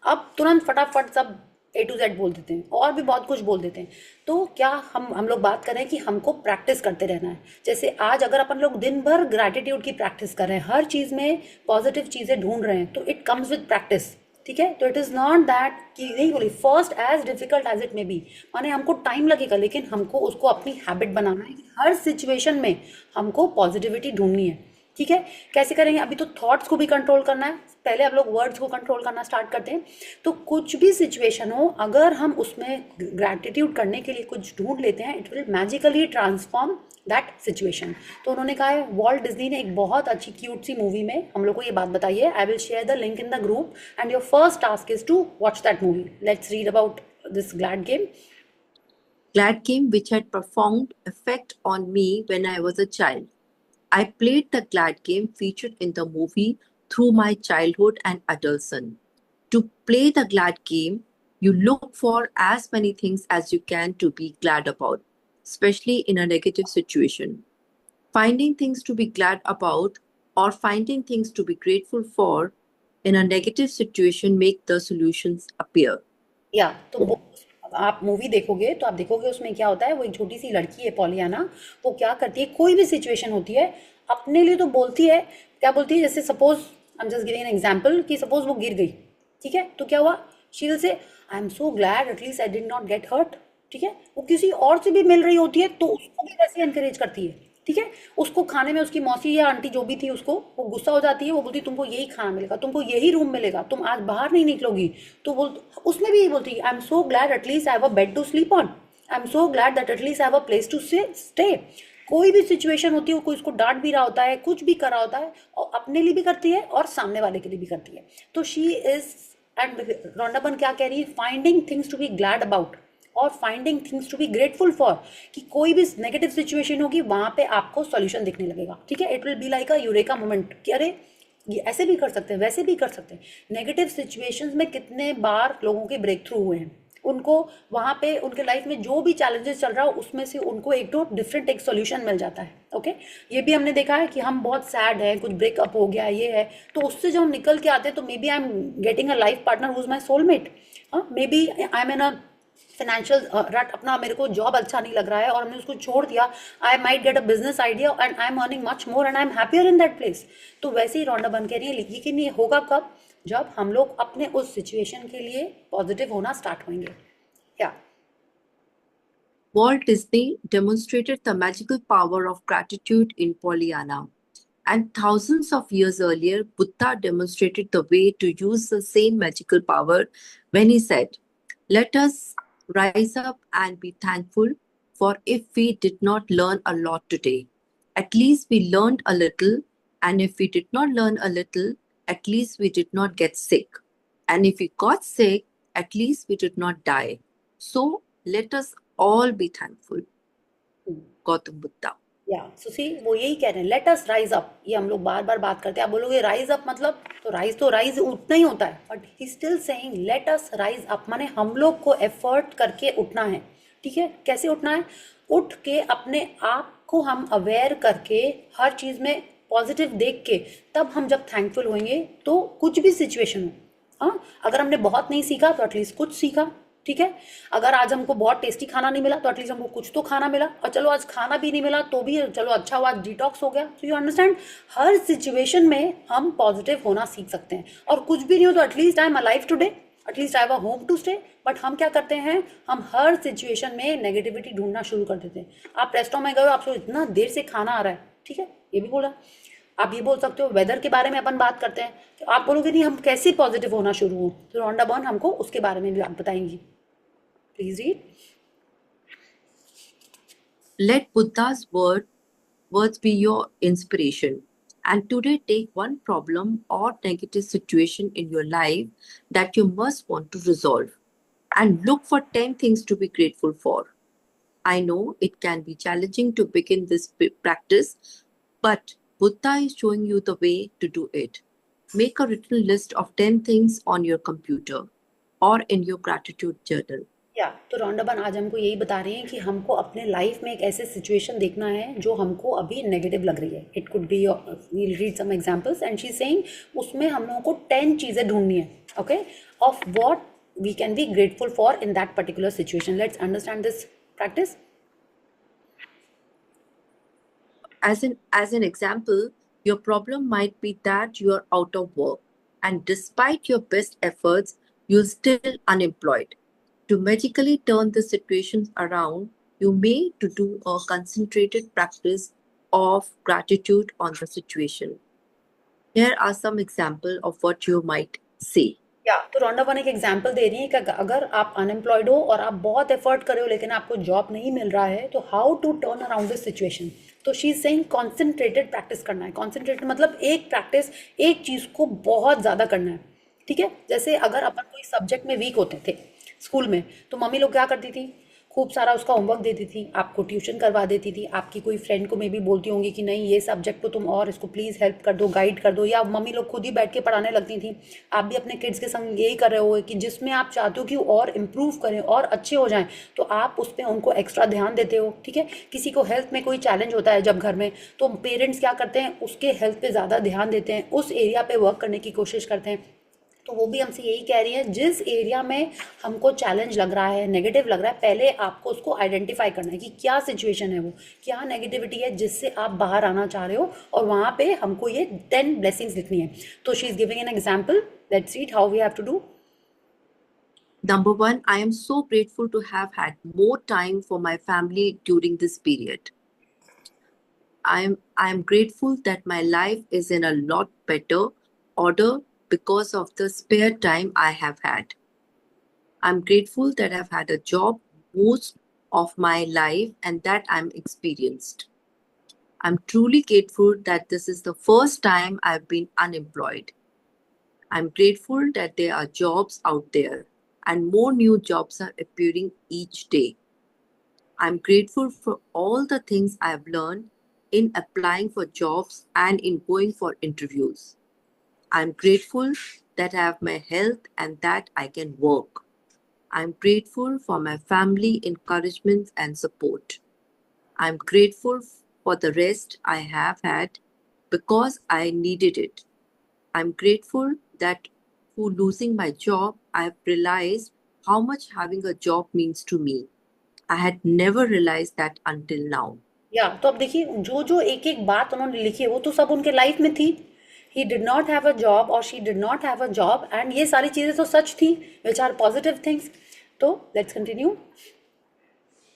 [SPEAKER 1] अब तुरंत फटाफट सब A to Z बोल देते हैं और भी बहुत कुछ बोल देते हैं। तो क्या हम लोग बात कर रहे हैं कि हमको प्रैक्टिस करते रहना है। जैसे आज अगर अपन लोग दिन भर ग्रैटिट्यूड की प्रैक्टिस कर रहे हैं, हर चीज़ में पॉजिटिव चीज़ें ढूंढ रहे हैं, तो इट कम्स विद प्रैक्टिस। ठीक है, तो इट इज़ नॉट दैट कि नहीं बोली first as difficult as it may be, माने हमको टाइम लगेगा, लेकिन हमको उसको अपनी हैबिट बनाना है कि हर सिचुएशन में हमको पॉजिटिविटी ढूंढनी है। ठीक है, कैसे करेंगे? अभी तो थॉट्स को भी कंट्रोल करना है, पहले आप लोग वर्ड्स को कंट्रोल करना स्टार्ट करते हैं। तो कुछ भी सिचुएशन हो, अगर हम उसमें ग्रैटिट्यूड करने के लिए कुछ ढूंढ लेते हैं, it will magically transform that situation. तो उन्होंने कहा है, वॉल्ट डिज्नी ने एक बहुत अच्छी क्यूट सी मूवी में हम लोग को ये बात बताई है। I will share the link in the group and your first task is to watch that movie. Let's read about this glad game.
[SPEAKER 4] Glad game which had profound effect on me when I was a child. I played the Glad game featured in the movie through my childhood and adolescence. To play the Glad game, you look for as many things as you can to be glad about. especially in a negative situation. Finding things to be glad about or finding things to be grateful for in a negative situation make the solutions appear.
[SPEAKER 1] या तो वो आप movie देखोगे तो आप देखोगे उसमें क्या होता है, वो एक छोटी सी लड़की है पॉलियाना, वो क्या करती है, कोई भी सिचुएशन होती है अपने लिए तो बोलती है, क्या बोलती है, जैसे suppose I am just giving an example कि सपोज वो गिर गई, ठीक है, तो क्या हुआ, she will say I am so glad at least I did not get hurt, ठीक है, वो किसी और से भी मिल रही होती है तो उसको भी वैसे एनकरेज करती है, ठीक है, उसको खाने में उसकी मौसी या आंटी जो भी थी उसको वो गुस्सा हो जाती है, वो बोलती तुमको यही खाना मिलेगा, तुमको यही रूम मिलेगा, तुम आज बाहर नहीं निकलोगी, तो बोल उसमें भी यही बोलती है I am so glad at least I have a bed to sleep on, I am so glad that at least I have a place to stay. कोई भी सिचुएशन होती है, कोई उसको डांट भी रहा होता है, कुछ भी कर रहा होता है, और अपने लिए भी करती है और सामने वाले के लिए भी करती है, तो she is and Rhonda Byrne क्या कह रही है, finding things to be glad about और finding things to be grateful for, कि कोई भी नेगेटिव सिचुएशन होगी वहां पे आपको सॉल्यूशन दिखने लगेगा, ठीक है, it will be like a eureka moment कि अरे ये ऐसे भी कर सकते हैं, वैसे भी कर सकते हैं। नेगेटिव सिचुएशंस में कितने बार लोगों के ब्रेक थ्रू हुए हैं, उनको वहां पे उनके लाइफ में जो भी चैलेंजेस चल रहा हो उसमें से उनको एक तो डिफरेंट एक सॉल्यूशन मिल जाता है। ओके, ये भी हमने देखा है कि हम बहुत सैड है, कुछ ब्रेकअप हो गया, ये है, तो उससे जब हम निकल के आते हैं तो may be I am getting a life partner who is my soulmate, may be I am in a financial rut, अपना मेरे को जॉब अच्छा नहीं लग रहा है और हमने उसको छोड़ दिया, I might get a business idea and I am earning much more and I am happier in that place. तो वैसे ही रोंडा बर्न कह रही है, लेकिन ये होगा कब, जब हम लोग अपने उस सिचुएशन के लिए पॉजिटिव होना स्टार्ट होंगे। या
[SPEAKER 4] Walt Disney demonstrated the magical power of gratitude in Pollyanna. And thousands of years earlier, Buddha demonstrated the way to use the same magical power when he said, let us rise up and be thankful, for if we did not learn a lot today, at least we learned a little, and if we did not learn a little, at least we did not get sick. And if we got sick, at least we did not die. So let us all be thankful. Gautam Buddha.
[SPEAKER 1] या सो सी वो यही कह रहे हैं, let us rise up, ये हम लोग बार बार बात करते हैं, आप बोलोगे राइज अप मतलब, तो राइज उठना ही होता है, but he still saying let us rise up, माने हम लोग को एफर्ट करके उठना है, ठीक है, कैसे उठना है, उठ के अपने आप को हम अवेयर करके हर चीज में पॉजिटिव देख के, तब हम जब थैंकफुल होंगे तो कुछ भी सिचुएशन हो, हाँ, अगर हमने बहुत नहीं सीखा तो एटलीस्ट कुछ सीखा, ठीक है, अगर आज हमको बहुत टेस्टी खाना नहीं मिला तो एटलीस्ट हमको कुछ तो खाना मिला, और चलो आज खाना भी नहीं मिला तो भी चलो अच्छा हुआ, डिटॉक्स हो गया। तो यू अंडरस्टैंड, हर सिचुएशन में हम पॉजिटिव होना सीख सकते हैं, और कुछ भी नहीं हो तो at least I am alive today, at least I have a home to stay. But हम क्या करते हैं, हम हर सिचुएशन में नेगेटिविटी ढूंढना शुरू कर देते हैं। आप रेस्टोरेंट में गए हो, आपको इतना देर से खाना आ रहा है, ठीक है, ये भी बोला, आप ये बोल सकते हो, वेदर के बारे में अपन बात करते हैं, तो आप बोलोगे नहीं हम कैसे पॉजिटिव होना शुरू हो, तो रोंडा बर्न हमको उसके बारे में भी आप बताएंगी। Please read.
[SPEAKER 4] Let Buddha's words be your inspiration. And today take one problem or negative situation in your life that you must want to resolve. And look for 10 things to be grateful for. I know it can be challenging to begin this practice, but Buddha is showing you the way to do it. Make a written list of 10 things on your computer or in your gratitude journal.
[SPEAKER 1] या तो Rhonda Byrne आज हमको यही बता रही हैं कि हमको अपने लाइफ में एक ऐसे सिचुएशन देखना है जो हमको अभी नेगेटिव लग रही है, it could be, we'll read some examples and she is saying उसमें हम लोगों को 10 चीज़ें ढूंढनी है, okay, of what we can be grateful for in that particular situation. Let's understand this practice.
[SPEAKER 4] As an example, your problem might be that you are out of work, and despite your best efforts, you're still unemployed. To magically turn the situations around, you may to do a concentrated practice of gratitude on the situation. Here are some examples of what you might say.
[SPEAKER 1] या तो Rhonda Byrne एक example दे रही है कि अगर आप unemployed हो और आप बहुत एफर्ट कर रहे हो लेकिन आपको जॉब नहीं मिल रहा है, तो how to turn around this situation. तो she is saying concentrated practice करना है। कॉन्सेंट्रेटेड मतलब एक प्रैक्टिस, एक चीज़ को बहुत ज़्यादा करना है, ठीक है। जैसे अगर अपन कोई सब्जेक्ट में वीक होते थे स्कूल में, तो मम्मी लोग क्या करती थी, खूब सारा उसका होमवर्क देती थी, आपको ट्यूशन करवा देती थी, आपकी कोई फ्रेंड को मे बी बोलती होंगी कि नहीं ये सब्जेक्ट को तुम और इसको प्लीज़ हेल्प कर दो, गाइड कर दो, या मम्मी लोग खुद ही बैठ के पढ़ाने लगती थी। आप भी अपने किड्स के संग यही कर रहे हो कि जिसमें आप चाहते हो कि और इम्प्रूव करें और अच्छे हो जाएं, तो आप उस पर उनको एक्स्ट्रा ध्यान देते हो, ठीक है। किसी को हेल्थ में कोई चैलेंज होता है जब घर में, तो पेरेंट्स क्या करते हैं, उसके हेल्थ पे ज़्यादा ध्यान देते हैं, उस एरिया पे वर्क करने की कोशिश करते हैं। तो वो भी हमसे यही कह रही है, जिस एरिया में हमको चैलेंज लग रहा है, नेगेटिव लग रहा है, पहले आपको उसको आइडेंटिफाई करना है कि क्या सिचुएशन है, वो क्या नेगेटिविटी है जिससे आप बाहर आना चाह रहे हो, और वहाँ पे हमको ये 10 ब्लेसिंग्स लिखनी है। तो she is giving an example, let's see how we have to do.
[SPEAKER 4] Number one, I am so grateful to have had more time for my family during this period. I am grateful that my life is in a lot better order because of the spare time I have had. I'm grateful that I've had a job most of my life and that I'm experienced. I'm truly grateful that this is the first time I've been unemployed. I'm grateful that there are jobs out there and more new jobs are appearing each day. I'm grateful for all the things I've learned in applying for jobs and in going for interviews. I'm grateful that I have my health and that I can work. I'm grateful for my family encouragement and support. I'm grateful for the rest I have had because I needed it. I'm grateful that through losing my job, I've realized how much having a job means to me. I had never realized that until now.
[SPEAKER 1] या तो अब देखिए, जो जो एक एक बात उन्होंने लिखी है वो तो सब उनके लाइफ में थी। He did not have a job और she did not have a job, and ये सारी चीज़ें तो सच थी, विच आर पॉजिटिव थिंग्स। तो let's continue.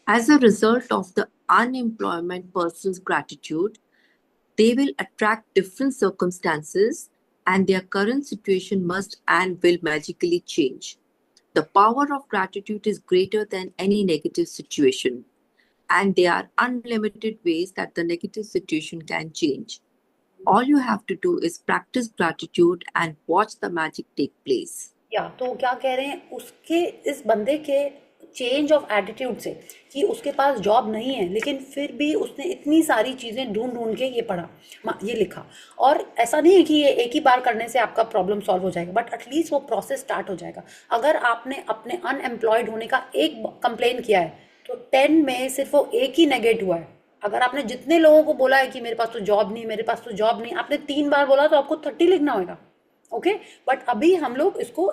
[SPEAKER 4] As a result of the unemployment person's gratitude, they will attract different circumstances and their current situation must and will magically change. The power of gratitude is greater than any negative situation, and there are unlimited ways that the negative situation can change. All you have to do is practice gratitude and watch the magic take place.
[SPEAKER 1] या तो क्या कह रहे हैं, उसके इस बंदे के चेंज ऑफ एटीट्यूड से, कि उसके पास जॉब नहीं है लेकिन फिर भी उसने इतनी सारी चीज़ें ढूंढ ढूंढ के ये पढ़ा, ये लिखा। और ऐसा नहीं है कि ये एक ही बार करने से आपका प्रॉब्लम सॉल्व हो जाएगा, बट एटलीस्ट वो प्रोसेस स्टार्ट हो जाएगा। अगर आपने अपने अनएम्प्लॉयड होने का एक कंप्लेन किया है तो 10 में सिर्फ वो एक ही नेगेट हुआ है। अगर आपने जितने लोगों को बोला है कि मेरे पास तो जॉब नहीं, मेरे पास तो जॉब नहीं, आपने 3 बार बोला तो आपको 30 लिखना होगा। ओके, बट अभी हम लोग इसको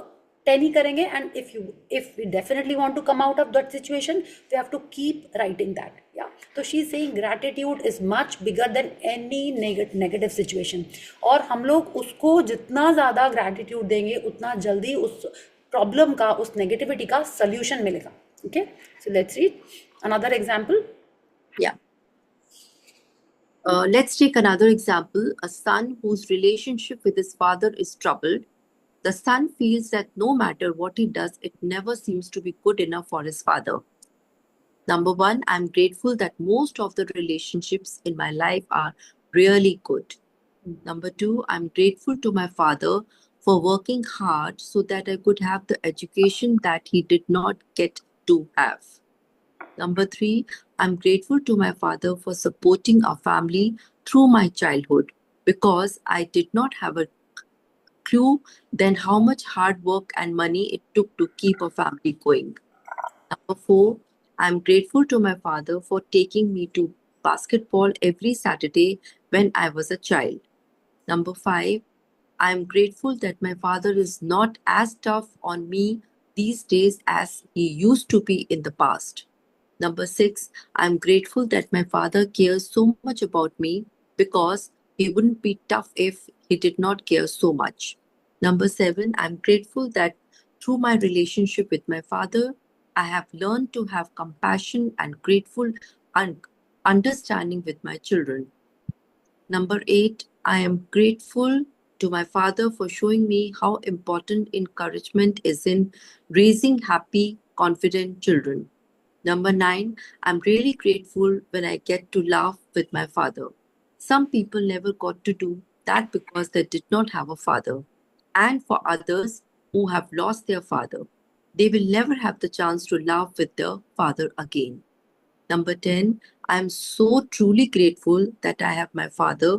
[SPEAKER 1] 10 ही करेंगे, and if we definitely want to come out of that situation we have to keep writing that. या तो she is saying gratitude is much bigger than any negative situation, और हम लोग उसको जितना ज़्यादा ग्रैटिट्यूड देंगे उतना जल्दी उस प्रॉब्लम का, उस नेगेटिविटी का सोल्यूशन मिलेगा। Okay, so let's read another example.
[SPEAKER 4] Yeah. Let's take another example. A son whose relationship with his father is troubled. The son feels that no matter what he does, it never seems to be good enough for his father. Number one, I'm grateful that most of the relationships in my life are really good. Number two, I'm grateful to my father for working hard so that I could have the education that he did not get to have. Number three, I'm grateful to my father for supporting our family through my childhood because I did not have a clue then how much hard work and money it took to keep a family going. Number four, I'm grateful to my father for taking me to basketball every Saturday when I was a child. Number five, I'm grateful that my father is not as tough on me these days as he used to be in the past. Number six, I'm grateful that my father cares so much about me because he wouldn't be tough if he did not care so much. Number seven, I'm grateful that through my relationship with my father, I have learned to have compassion and grateful understanding with my children. Number eight, I am grateful to my father for showing me how important encouragement is in raising happy, confident children. Number nine, I'm really grateful when I get to laugh with my father. Some people never got to do that because they did not have a father. And for others who have lost their father, they will never have the chance to laugh with their father again. Number 10, I am so truly grateful that I have my father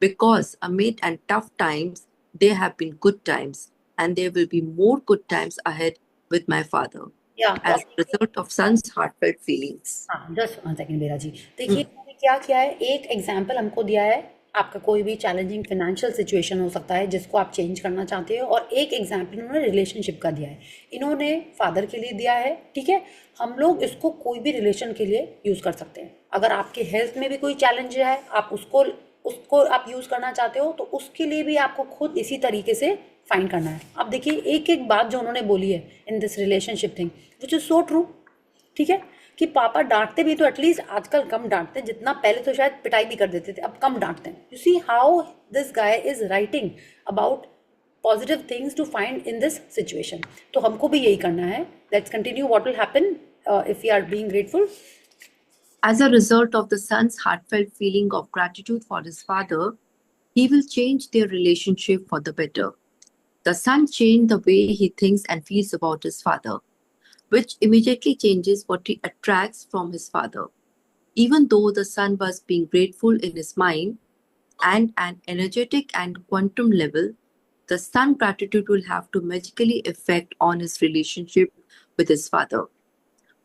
[SPEAKER 4] because amid and tough times, there have been good times and there will be more good times ahead with my father
[SPEAKER 1] या तो
[SPEAKER 4] as a result of son's heartfelt feelings.
[SPEAKER 1] हाँ just one second बेरा जी, देखिए इन्होंने क्या किया है, एक एग्जाम्पल हमको दिया है, आपका कोई भी चैलेंजिंग फाइनेंशियल सिचुएशन हो सकता है जिसको आप चेंज करना चाहते हो, और एक एग्जाम्पल इन्होंने रिलेशनशिप का दिया है, इन्होंने फादर के लिए दिया है, ठीक है। हम लोग इसको कोई भी रिलेशन के लिए यूज़ कर सकते हैं। अगर आपके हेल्थ में भी कोई चैलेंज है, आप उसको उसको आप यूज़ करना चाहते हो, तो उसके लिए भी आपको खुद इसी तरीके से फाइंड करना है। अब देखिए एक एक बात जो उन्होंने बोली है in this relationship thing, which is so true, ठीक है, कि पापा डांटते भी तो एटलीस्ट आजकल कम डांटते हैं, जितना पहले तो शायद पिटाई भी कर देते थे, अब कम डांटते हैं। You see how this guy is writing about positive things to find in this situation. तो हमको भी यही करना है। Let's continue. What will happen if we are being grateful?
[SPEAKER 4] As a result of the son's heartfelt feeling of gratitude for his father, he will change their relationship for the better. The son changed the way he thinks and feels about his father, which immediately changes what he attracts from his father. Even though the son was being grateful in his mind and an energetic and quantum level, the son gratitude will have to magically affect on his relationship with his father,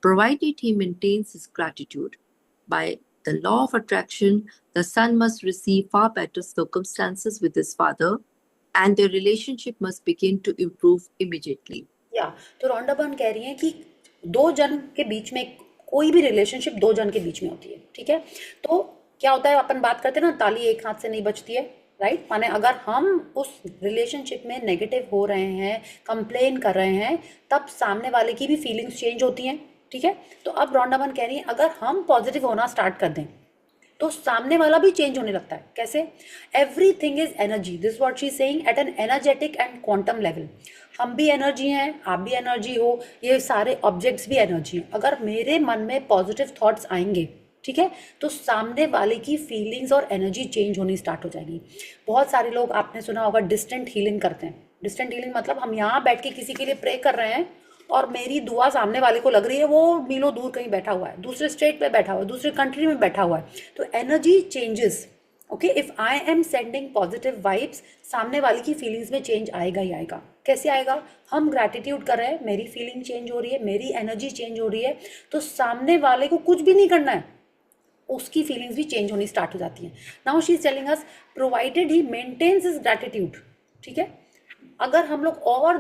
[SPEAKER 4] provided he maintains his gratitude. By the law of attraction, the son must receive far better circumstances with his father, and their relationship must begin to improve immediately.
[SPEAKER 1] या तो Rhonda burn कह रही हैं कि दो जन के बीच में, कोई भी रिलेशनशिप दो जन के बीच में होती है, ठीक है। तो क्या होता है, अपन बात करते हैं ना, ताली एक हाथ से नहीं बजती है, राइट। माने अगर हम उस रिलेशनशिप में नेगेटिव हो रहे हैं, कंप्लेन कर रहे हैं, तब सामने वाले की भी फीलिंग्स चेंज होती हैं, ठीक है। तो अब रॉन्डा बर्न कह रही है अगर हम पॉजिटिव होना स्टार्ट कर दें तो सामने वाला भी चेंज होने लगता है। कैसे? Everything is energy, this what she is saying, at an energetic and quantum level. हम भी एनर्जी हैं, आप भी एनर्जी हो, ये सारे ऑब्जेक्ट्स भी एनर्जी हैं। अगर मेरे मन में पॉजिटिव थॉट्स आएंगे, ठीक है, तो सामने वाले की फीलिंग्स और एनर्जी चेंज होनी स्टार्ट हो जाएगी। बहुत सारे लोग, आपने सुना होगा, डिस्टेंट हीलिंग करते हैं। डिस्टेंट हीलिंग मतलब हम यहाँ बैठ के किसी के लिए प्रे कर रहे हैं और मेरी दुआ सामने वाले को लग रही है, वो मीलों दूर कहीं बैठा हुआ है, दूसरे स्टेट पे बैठा हुआ है, दूसरे कंट्री में बैठा हुआ है। तो energy changes, okay. If I am sending positive vibes, सामने वाले की फीलिंग्स में चेंज आएगा ही आएगा। कैसे आएगा? हम ग्रैटिट्यूड कर रहे हैं, मेरी फीलिंग चेंज हो रही है, मेरी एनर्जी चेंज हो रही है, तो सामने वाले को कुछ भी नहीं करना है, उसकी फीलिंग्स भी चेंज होनी स्टार्ट हो जाती हैं। Now she is telling us, provided he maintains his gratitude, ठीक है। अगर हम लोग और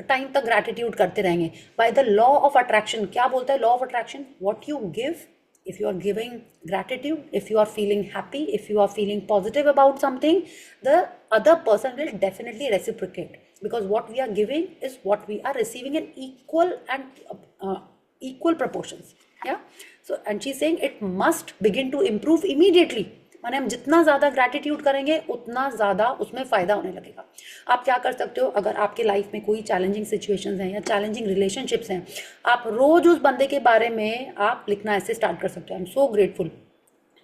[SPEAKER 1] टाइम तक ग्रैटिट्यूड करते रहेंगे, by the law of attraction, क्या बोलता है law of attraction? What you give, if you are giving gratitude, if you are feeling happy, if you are feeling positive about something, the other person will definitely reciprocate, because what we are giving is what we are receiving in equal and equal proportions. Yeah, so and she's saying it must begin to improve immediately. माने हम जितना ज़्यादा gratitude करेंगे उतना ज़्यादा उसमें फ़ायदा होने लगेगा। आप क्या कर सकते हो, अगर आपके लाइफ में कोई चैलेंजिंग सिचुएशंस हैं या चैलेंजिंग रिलेशनशिप्स हैं, आप रोज़ उस बंदे के बारे में आप लिखना ऐसे स्टार्ट कर सकते हो, आई एम सो ग्रेटफुल।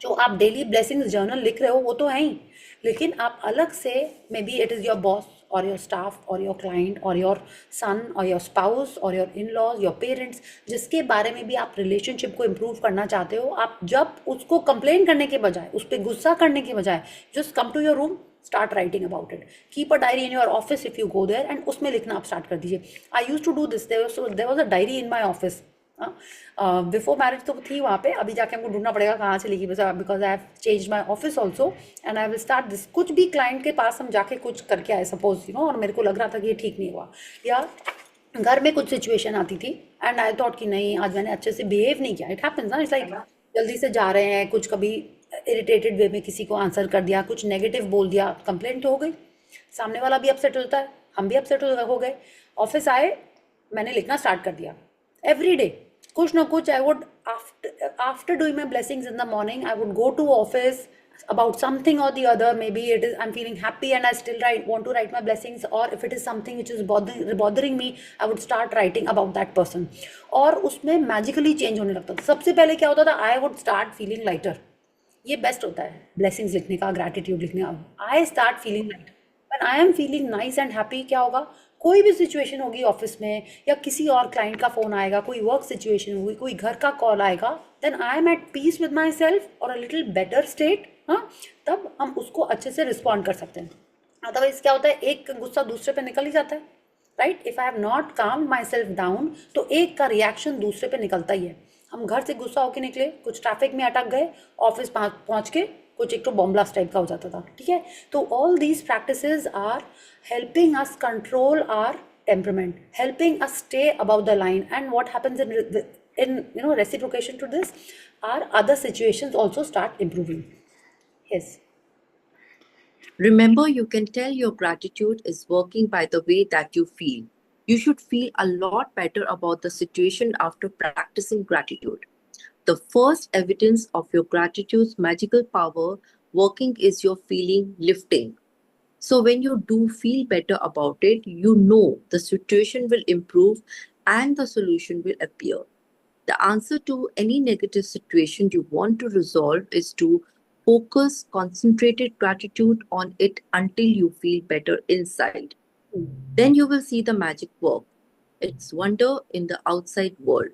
[SPEAKER 1] जो आप डेली ब्लेसिंग्स जर्नल लिख रहे हो वो तो है ही, लेकिन आप अलग से, may be it is your boss और योर स्टाफ और योर क्लाइंट और योर सन और योर स्पाउस और your in laws, your parents, जिसके बारे में भी आप रिलेशनशिप को इम्प्रूव करना चाहते हो, आप जब उसको कंप्लेन करने के बजाय, उस पर गुस्सा करने के बजाय, just come to your room, start writing about it, keep a diary in your office if you go there, and उसमें लिखना आप स्टार्ट कर दीजिए। I use to do this, there was a diary in my office. Before marriage तो थी वहाँ पे, अभी जाके हमको ढूंढना पड़ेगा कहाँ से लिखी, because I have change my office also and I will start this. कुछ भी क्लाइंट के पास हम जाके कुछ करके आए सपोज, यू नो, और मेरे को लग रहा था कि ये ठीक नहीं हुआ, या घर में कुछ सिचुएशन आती थी एंड आई थॉट कि नहीं आज मैंने अच्छे से बिहेव नहीं किया। इट हैपेंस ना, इट्स लाइक जल्दी से जा रहे हैं, कुछ कभी इरिटेटेड वे में किसी को आंसर कर दिया, कुछ नेगेटिव बोल दिया, कंप्लेंट तो हो गई, सामने वाला भी अपसेट होता है, हम भी अपसेट हो गए। ऑफिस आए, मैंने लिखना स्टार्ट कर दिया एवरी डे कुछ ना कुछ। I would after doing my blessings in the morning, I would go to office about something or the other. Maybe it is I'm feeling happy and I still want to write my blessings, or if it is something which is bothering me, I would start writing about that person, और उसमें magically change होने लगता था। सबसे पहले क्या होता था, I would start feeling lighter. ये बेस्ट होता है ब्लेसिंग्स लिखने का, ग्रैटिट्यूड लिखने का। I start feeling lighter, when I am feeling nice and happy, क्या होगा, कोई भी सिचुएशन होगी ऑफिस में, या किसी और क्लाइंट का फ़ोन आएगा, कोई वर्क सिचुएशन होगी, कोई घर का कॉल आएगा, then I am at peace with myself और अ लिटिल बेटर स्टेट, हाँ, तब हम उसको अच्छे से रिस्पॉन्ड कर सकते हैं। अदरवाइज क्या होता है, एक गुस्सा दूसरे पे निकल ही जाता है, right. If I have not काम माई सेल्फ डाउन, तो एक का रिएक्शन दूसरे पे निकलता ही है। हम घर से गुस्सा होकर निकले, कुछ ट्रैफिक में अटक गए, ऑफिस पहुंच के कुछ एक तो बॉम्ब ब्लास्ट टाइप का हो जाता था, ठीक है। तो all these practices are helping us control our temperament, helping us stay above the line. And what happens in reciprocation to this, our other situations also start improving. Yes.
[SPEAKER 4] Remember, you can tell your gratitude is working by the way that you feel. You should feel a lot better about the situation after practicing gratitude. The first evidence of your gratitude's magical power working is your feeling lifting. So when you do feel better about it, you know the situation will improve and the solution will appear. The answer to any negative situation you want to resolve is to focus concentrated gratitude on it until you feel better inside. Then you will see the magic work. Its wonder in the outside world.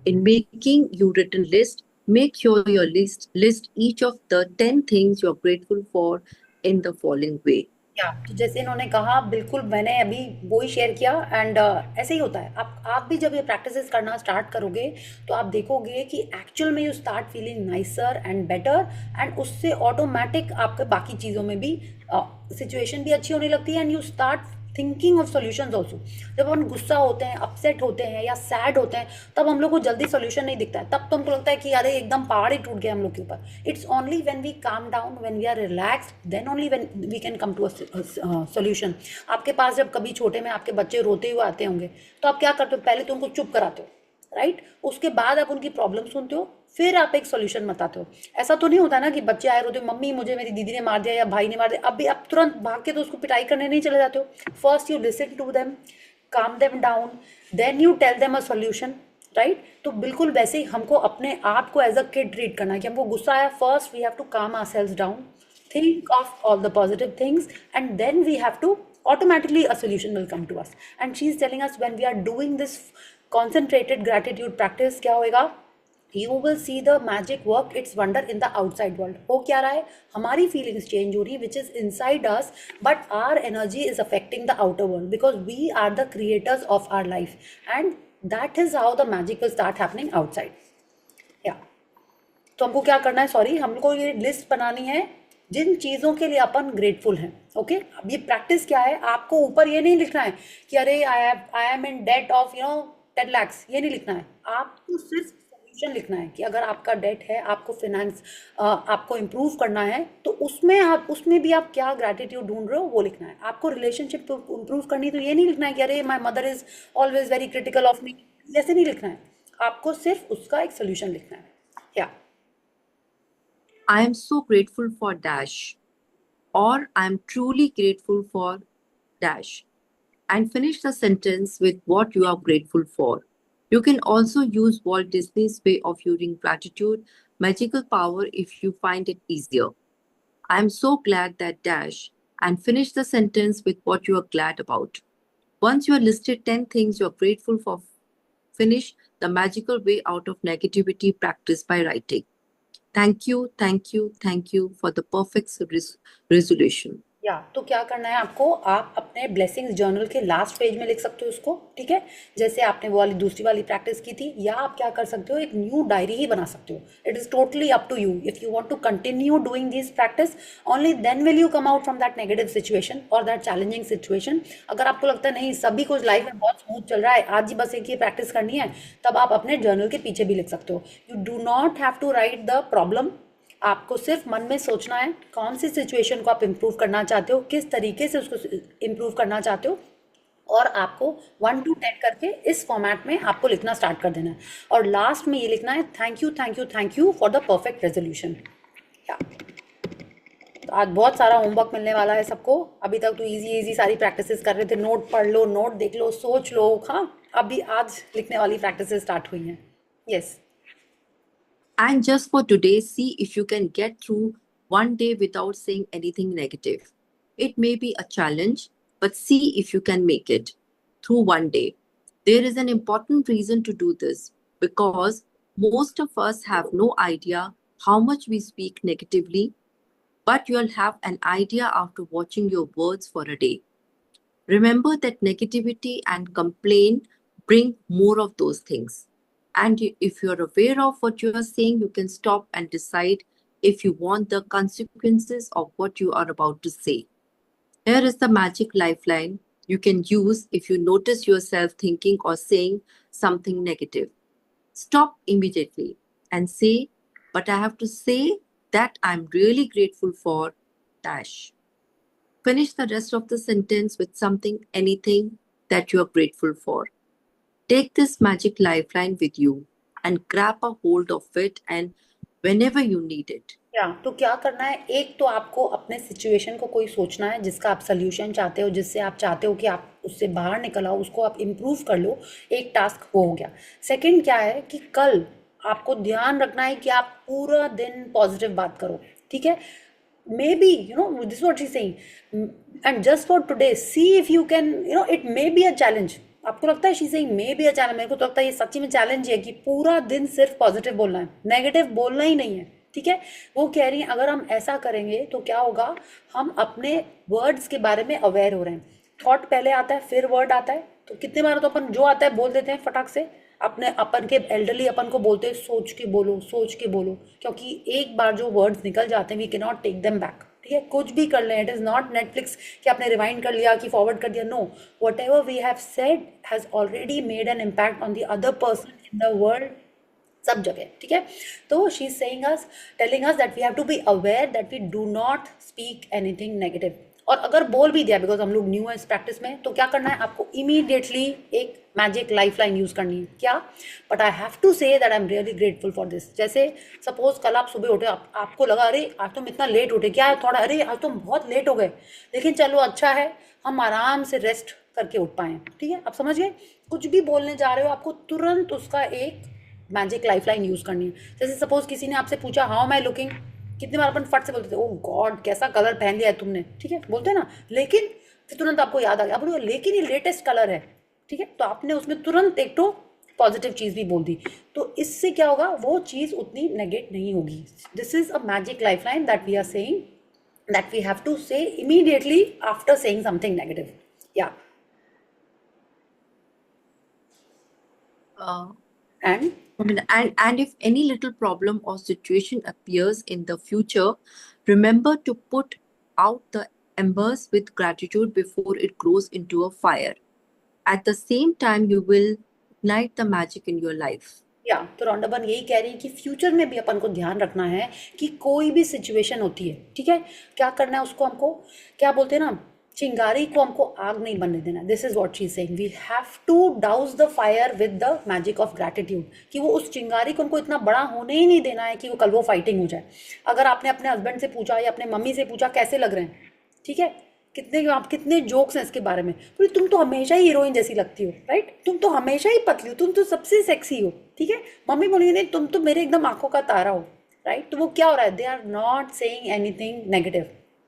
[SPEAKER 4] In making your written list, make sure your list each of the 10 things you're grateful for in the following way.
[SPEAKER 1] या तो जैसे इन्होंने कहा, बिल्कुल मैंने अभी वो ही share किया। एंड ऐसे ही होता है, आप भी जब ये प्रैक्टिसेस करना स्टार्ट करोगे तो आप देखोगे कि एक्चुअल में you start feeling nicer and better, and उससे ऑटोमेटिक आपके बाकी चीज़ों में भी सिचुएशन भी अच्छी होने लगती है, and you start thinking of solutions also. जब हम गुस्सा होते हैं, अपसेट होते हैं या सैड होते हैं, तब हम लोग को जल्दी सॉल्यूशन नहीं दिखता है, तब तो हमको लगता है कि अरे एकदम पहाड़ ही टूट गया हम लोग के ऊपर। It's only when we calm down, when we are relaxed, then only when we can come to a solution. आपके पास जब कभी छोटे में आपके बच्चे रोते हुए आते होंगे, तो आप क्या करते हो, पहले तो उनको चुप कराते हो, राइट। उसके बाद आप उनकी प्रॉब्लम सुनते हो, फिर आप एक सॉल्यूशन बताते हो। ऐसा तो नहीं होता ना कि बच्चे आए रोते, मम्मी मुझे मेरी दीदी ने मार दिया या भाई ने मार दिया, अभी आप तुरंत भाग के तो उसको पिटाई करने नहीं चले जाते हो। First you listen to them, calm them down, then you tell them a solution, right. तो बिल्कुल वैसे ही हमको अपने आप को एज अ किड ट्रीट करना है कि हमको गुस्सा आया, फर्स्ट वी हैव टू काम ourselves down, think of all the positive things, and then we have to automatically a solution will come to us. And she is telling us, when we are doing this concentrated gratitude practice, क्या होएगा, you will see the magic work its wonder in the outside world. हो क्या रहा है, हमारी feelings change हो रही, which is inside us, but our energy is affecting the outer world, because we are the creators of our life, and that is how the magic will start happening outside. Yeah. तो हमको क्या करना है, sorry, हमको ये list बनानी है जिन चीज़ों के लिए अपन ग्रेटफुल हैं। ओके, अब ये प्रैक्टिस क्या है, आपको ऊपर ये नहीं लिखना है कि अरे I am in debt of 10 lakhs, ये नहीं लिखना है। आपको सिर्फ सॉल्यूशन लिखना है कि अगर आपका डेट है, आपको फिनेंस आपको इम्प्रूव करना है, तो उसमें भी आप क्या ग्रैटिट्यूड ढूंढ रहे हो वो लिखना है। आपको रिलेशनशिप इम्प्रूव करनी, तो ये नहीं लिखना है कि अरे my mother is always very critical of me, ऐसे नहीं लिखना है। आपको सिर्फ उसका एक सोल्यूशन लिखना है। या
[SPEAKER 4] I am so grateful for dash, or I am truly grateful for dash, and finish the sentence with what you are grateful for. You can also use Walt Disney's way of using gratitude, magical power, if you find it easier. I am so glad that dash, and finish the sentence with what you are glad about. Once you have listed 10 things you are grateful for, finish the magical way out of negativity practice by writing. Thank you, thank you, thank you for the perfect resolution.
[SPEAKER 1] या तो क्या करना है आपको, आप अपने blessings journal के last page में लिख सकते हो उसको, ठीक है, जैसे आपने वो वाली दूसरी वाली प्रैक्टिस की थी। या आप क्या कर सकते हो, एक न्यू डायरी ही बना सकते हो। It is totally up to you. If you want to continue doing this practice, only then will you come out from that negative situation और दैट चैलेंजिंग सिचुएशन। अगर आपको लगता है नहीं, सभी कुछ लाइफ में बहुत स्मूथ चल रहा है, आज ही बस एक ही प्रैक्टिस करनी है, तब आप अपने जर्नल के पीछे भी लिख सकते हो। You do not have to write the problem. आपको सिर्फ मन में सोचना है कौन सी सिचुएशन को आप इम्प्रूव करना चाहते हो, किस तरीके से उसको इम्प्रूव करना चाहते हो, और आपको 1 to 10 करके इस फॉर्मेट में आपको लिखना स्टार्ट कर देना है। और लास्ट में ये लिखना है, thank you thank you thank you for the perfect resolution. तो आज बहुत सारा होमवर्क मिलने वाला है सबको। अभी तक तो इजी सारी प्रैक्टिसेस कर रहे थे, नोट पढ़ लो, नोट देख लो, सोच लो। हाँ, अभी आज लिखने वाली प्रैक्टिसेस स्टार्ट हुई हैं। Yes.
[SPEAKER 4] And just for today, see if you can get through one day without saying anything negative. It may be a challenge, but see if you can make it through one day. There is an important reason to do this because most of us have no idea how much we speak negatively, but you'll have an idea after watching your words for a day. Remember that negativity and complaint bring more of those things. And if you're aware of what you are saying, you can stop and decide if you want the consequences of what you are about to say. Here is the magic lifeline you can use if you notice yourself thinking or saying something negative. Stop immediately and say, but I have to say that I'm really grateful for dash. Finish the rest of the sentence with something, anything that you are grateful for. Take this magic lifeline with you and grab a hold of it and whenever you need it.
[SPEAKER 1] या तो क्या करना है, एक तो आपको अपने situation को कोई सोचना है जिसका आप सोल्यूशन चाहते हो, जिससे आप चाहते हो कि आप उससे बाहर निकल आओ, उसको आप इम्प्रूव कर लो, एक टास्क वो हो गया। सेकंड क्या है कि कल आपको ध्यान रखना है कि आप पूरा दिन पॉजिटिव बात करो, ठीक है। May be this what she saying and just for today see if you can it may be a challenge. आपको लगता है she saying may be a challenge, मेरे को तो लगता है ये सच्ची में चैलेंज है कि पूरा दिन सिर्फ पॉजिटिव बोलना है, नेगेटिव बोलना ही नहीं है, ठीक है। वो कह रही हैं अगर हम ऐसा करेंगे तो क्या होगा, हम अपने वर्ड्स के बारे में अवेयर हो रहे हैं। थॉट पहले आता है फिर वर्ड आता है, तो कितने बार तो अपन जो आता है बोल देते हैं फटाक से। अपने अपन के एल्डरली अपन को बोलते हैं सोच के बोलो, सोच के बोलो, क्योंकि एक बार जो वर्ड्स निकल जाते हैं we can not take them back, ठीक है। कुछ भी कर लें, इट इज़ नॉट नेटफ्लिक्स कि आपने रिवाइंड कर लिया कि फॉरवर्ड कर दिया, no, whatever we have said has already made an impact on the other person in the world, सब जगह, ठीक है। तो she is saying us, telling us that we have to be aware that we do not speak anything negative. और अगर बोल भी दिया, बिकॉज हम लोग न्यू है इस प्रैक्टिस में, तो क्या करना है, आपको इमीडिएटली एक मैजिक लाइफ लाइन यूज करनी है। क्या, but I have to say that I am really grateful for this. जैसे सपोज कल आप सुबह उठे, आपको लगा अरे आज तुम इतना लेट उठे, क्या है थोड़ा, अरे आज तुम बहुत लेट हो गए, लेकिन चलो अच्छा है हम आराम से रेस्ट करके उठ पाए, ठीक है। आप समझ गए, कुछ भी बोलने जा रहे हो आपको तुरंत उसका एक मैजिक लाइफ लाइन यूज करनी है। जैसे सपोज किसी ने आपसे पूछा हाउ एम आई लुकिंग, कितने बार अपन फट से बोलते थे ओह गॉड कैसा कलर पहन लिया है तुमने, ठीक है, बोलते हैं ना, लेकिन फिर तुरंत आपको याद आ गया, अब लेकिन ये लेटेस्ट कलर है, ठीक है, तो आपने उसमें तुरंत एक तो पॉजिटिव चीज़ भी बोल दी, तो इससे क्या होगा, वो चीज़ उतनी नेगेट नहीं होगी। This is a magic life line that we are saying that we have to say immediately after saying something negative. या and
[SPEAKER 4] And if any little problem or situation appears in the future, remember to put out the embers with gratitude before it grows into a fire. At the same time, you will ignite the magic in your life.
[SPEAKER 1] या तो रॉन्डाबन यही कह रही है कि future में भी अपन को ध्यान रखना है कि कोई भी सिचुएशन होती है, ठीक है, क्या करना है उसको, हमको क्या बोलते हैं ना, चिंगारी को हमको आग नहीं बनने देना। This is what she is saying, we have to douse the fire with the magic of gratitude, कि वो उस चिंगारी को हमको इतना बड़ा होने ही नहीं देना है कि वो कल वो फाइटिंग हो जाए। अगर आपने अपने हस्बैंड से पूछा या अपने मम्मी से पूछा कैसे लग रहे हैं, ठीक है, कितने जोक्स हैं इसके बारे में, बोले तुम तो हमेशा ही हीरोइन जैसी लगती हो, राइट, तुम तो हमेशा ही पतली हो, तुम तो सबसे सेक्सी हो, ठीक है। मम्मी बोलेंगे नहीं तुम तो मेरे एकदम आंखों का तारा हो, राइट। तो वो क्या हो रहा है, they are not saying anything negative.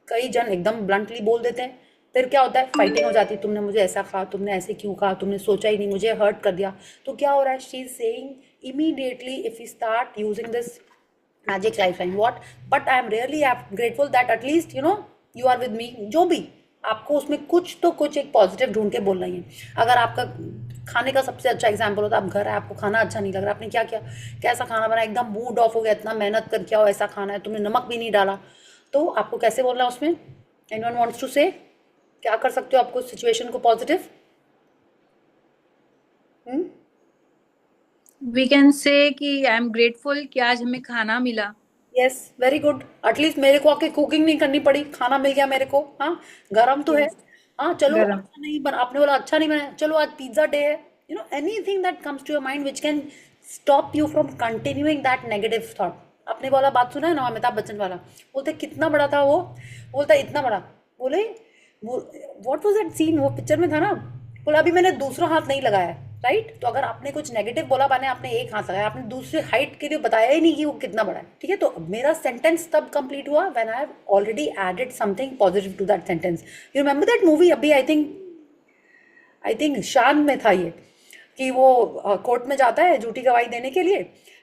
[SPEAKER 1] कई जन एकदम ब्लंटली बोल देते हैं, फिर क्या होता है, फाइटिंग हो जाती है, तुमने मुझे ऐसा कहा, तुमने ऐसे क्यों कहा, तुमने सोचा ही नहीं, मुझे हर्ट कर दिया। तो क्या हो रहा है, she is saying immediately if you start using this magic life line, what, but I am really grateful that at least you are with me, जो भी आपको उसमें कुछ तो कुछ एक पॉजिटिव ढूंढ के बोलना ही है। अगर आपका खाने का सबसे अच्छा एग्जाम्पल होता है, आप घर है, आपको खाना अच्छा नहीं लग रहा, आपने क्या किया, कैसा खाना बना, एकदम मूड ऑफ हो गया, इतना मेहनत कर क्या हो, ऐसा खाना है, तुमने नमक भी नहीं डाला, तो आपको कैसे बोलना है उसमें, एनीवन वांट्स टू से, क्या कर सकते हो आपको सिचुएशन को पॉजिटिव?
[SPEAKER 2] We can say कि आई एम ग्रेटफुल कि आज हमें खाना मिला।
[SPEAKER 1] यस, वेरी गुड, एटलीस्ट मेरे को आके कुकिंग नहीं करनी पड़ी, खाना मिल गया मेरे को, हाँ गरम तो है, हाँ चलो
[SPEAKER 2] गरम।
[SPEAKER 1] अच्छा नहीं बना, आपने बोला अच्छा नहीं बना, चलो आज पिज्जा डे है, anything that comes to your mind which can stop you from continuing that negative thought. आपने बोला बात सुना है ना अमिताभ बच्चन वाला, बोलते कितना बड़ा था वो, बोलता इतना बड़ा, बोले व्हाट वाज दैट सीन, वो पिक्चर में था ना, बोला अभी मैंने दूसरा हाथ नहीं लगाया है, राइट? तो अगर आपने कुछ नेगेटिव बोला, मैंने आपने एक हाथ लगाया, आपने दूसरे हाइट के लिए बताया ही नहीं कि वो कितना बड़ा है, ठीक है? तो मेरा सेंटेंस तब कंप्लीट हुआ when I have already added something positive to that sentence. You remember that movie? अभी आई थिंक शान में था ये, कि वो कोर्ट में जाता है झूठी गवाही देने के लिए,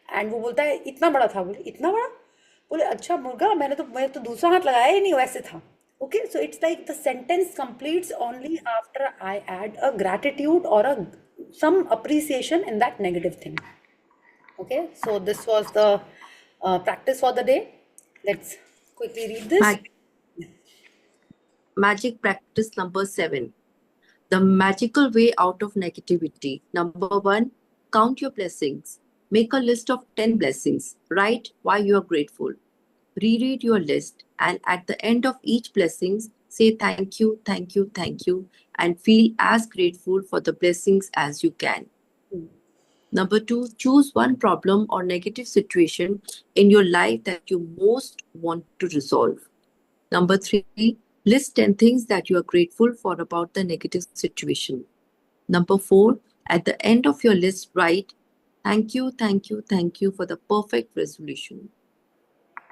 [SPEAKER 1] एंड वो बोलता है इतना बड़ा था। बोले इतना बड़ा? बोले अच्छा मुर्गा, मैं तो दूसरा हाथ लगाया ही नहीं, वैसे था। Okay, so it's like the sentence completes only after I add a gratitude और अ some appreciation in that negative thing. Okay, so this was the practice for the day. Let's quickly read this.
[SPEAKER 4] Magic practice number 7. The magical way out of negativity. Number 1, count your blessings. Make a list of 10 blessings. Write why you are grateful. Reread your list, and at the end of each blessings, say thank you, thank you, thank you, and feel as grateful for the blessings as you can. Number 2, choose one problem or negative situation in your life that you most want to resolve. Number 3, list 10 things that you are grateful for about the negative situation. Number 4, at the end of your list, write thank you, thank you, thank you for the perfect resolution.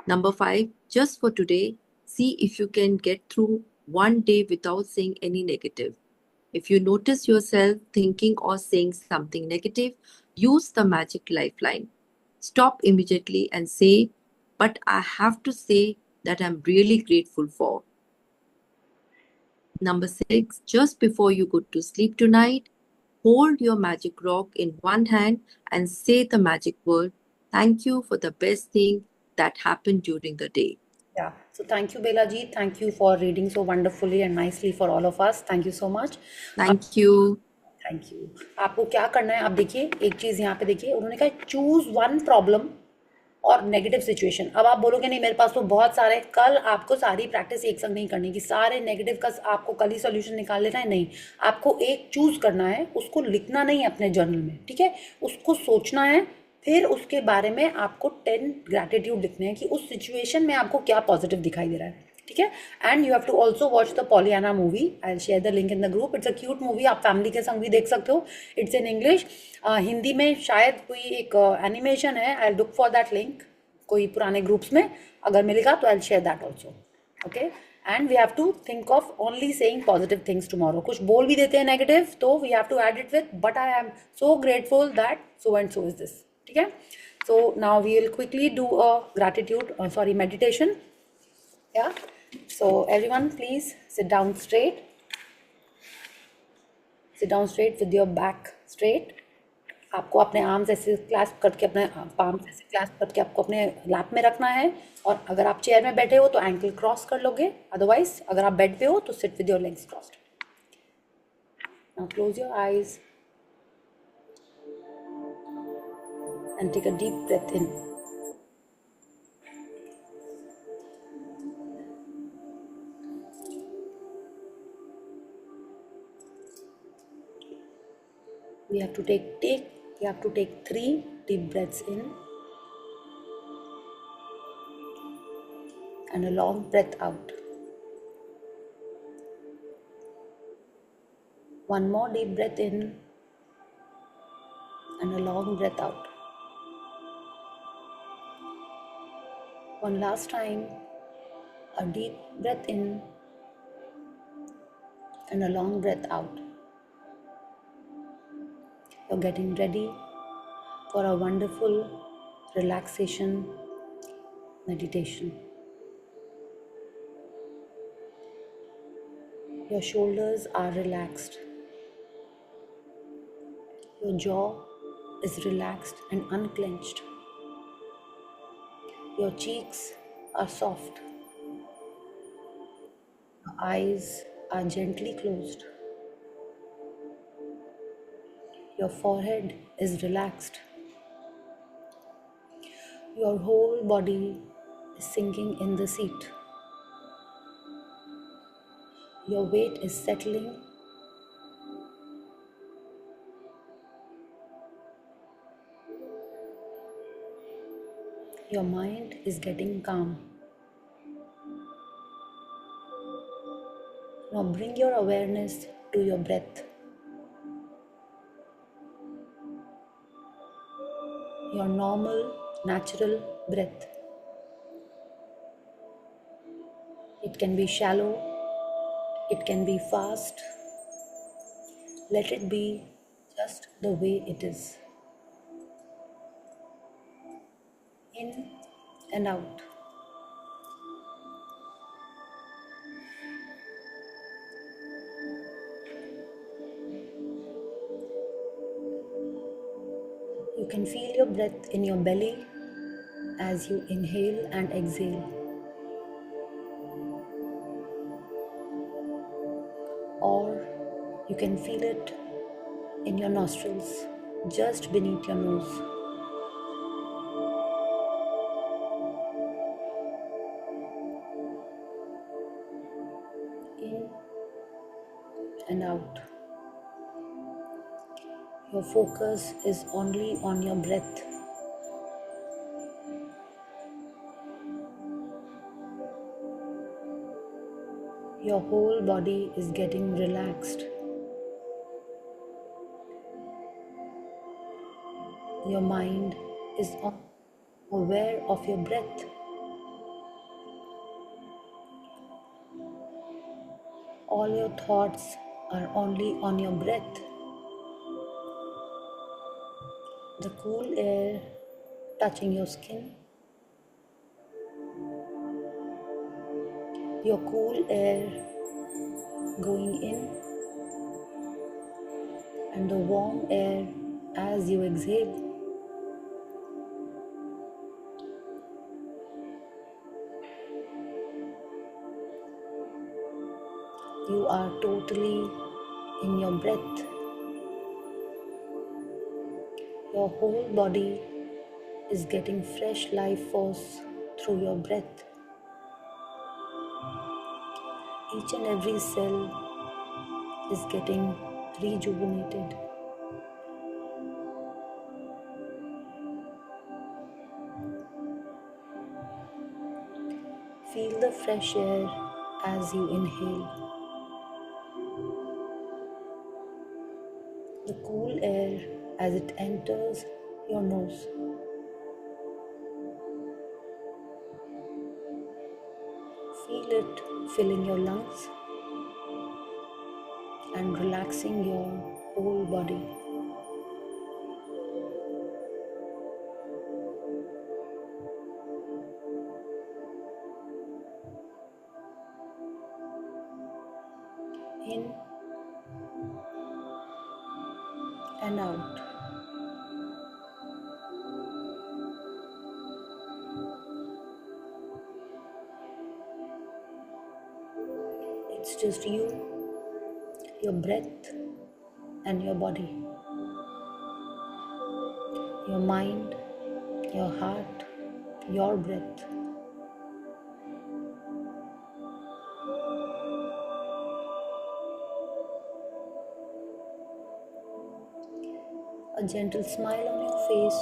[SPEAKER 4] Number 5, just for today, see if you can get through one day without saying any negative. If you notice yourself thinking or saying something negative, use the magic lifeline. Stop immediately and say, but I have to say that I'm really grateful for. Number 6, just before you go to sleep tonight, hold your magic rock in one hand and say the magic word, thank you for the best thing that happened during the day.
[SPEAKER 1] Yeah, so thank you Bela ji, thank you for reading so wonderfully and nicely for all of us. Thank you so much.
[SPEAKER 4] Thank you.
[SPEAKER 1] Thank you. आपको क्या करना है, आप देखिए एक चीज़ यहाँ पे देखिए, उन्होंने कहा चूज वन प्रॉब्लम और नेगेटिव सिचुएशन। अब आप बोलोगे नहीं मेरे पास तो बहुत सारे, कल आपको सारी प्रैक्टिस एक संग नहीं करनी कि सारे नेगेटिव का आपको कल ही सोल्यूशन निकाल लेना है, नहीं। आपको एक चूज करना है, उसको लिखना नहीं है अपने जर्नल में, ठीक है? उसको सोचना है, फिर उसके बारे में आपको 10 ग्रैटिट्यूड लिखने हैं कि उस सिचुएशन में आपको क्या पॉजिटिव दिखाई दे रहा है, ठीक है? And you have to also watch the Pollyanna movie, I will share the link in the group. It's a cute movie, आप फैमिली के संग भी देख सकते हो। इट्स इन इंग्लिश, हिंदी में शायद कोई एक एनिमेशन है। I look for that link कोई पुराने ग्रुप्स में, अगर मिलेगा तो I will share that also. Okay, and we have to think of only saying positive things tomorrow. कुछ बोल भी देते हैं नेगेटिव तो we have to add it with but I am so grateful that so and so is this, ठीक है? So now we will quickly do a gratitude sorry meditation. Yeah, so everyone please sit down straight with your back straight. आपको अपने arms ऐसे clasp करके, अपने palms ऐसे clasp करके आपको अपने लैप में रखना है। और अगर आप चेयर में बैठे हो तो एंकल क्रॉस कर लोगे, अदरवाइज अगर आप बेड पे हो तो sit with your legs crossed. Now close your eyes and take a deep breath in. We have to take 3 deep breaths in and a long breath out. One more deep breath in and a long breath out. One last time, a deep breath in and a long breath out. You're getting ready for a wonderful relaxation meditation. Your shoulders are relaxed. Your jaw is relaxed and unclenched. Your cheeks are soft. Your eyes are gently closed. Your forehead is relaxed. Your whole body is sinking in the seat. Your weight is settling. Your mind is getting calm. Now bring your awareness to your breath. your normal, natural breath. It can be shallow, it can be fast. Let it be just the way it is. In and out. You can feel your breath in your belly as you inhale and exhale. Or you can feel it in your nostrils, just beneath your nose. In and out. Your focus is only on your breath. Your whole body is getting relaxed. Your mind is aware of your breath. All your thoughts are only on your breath. The cool air touching your skin. Your cool air going in and the warm air as you exhale. You are totally in your breath. Your whole body is getting fresh life force through your breath. Each and every cell is getting rejuvenated. Feel the fresh air as you inhale. The cool air as it enters your nose. Feel it filling your lungs and relaxing your whole body. In and out. It's just you, your breath, and your body. Your mind, your heart, your breath. A gentle smile on your face.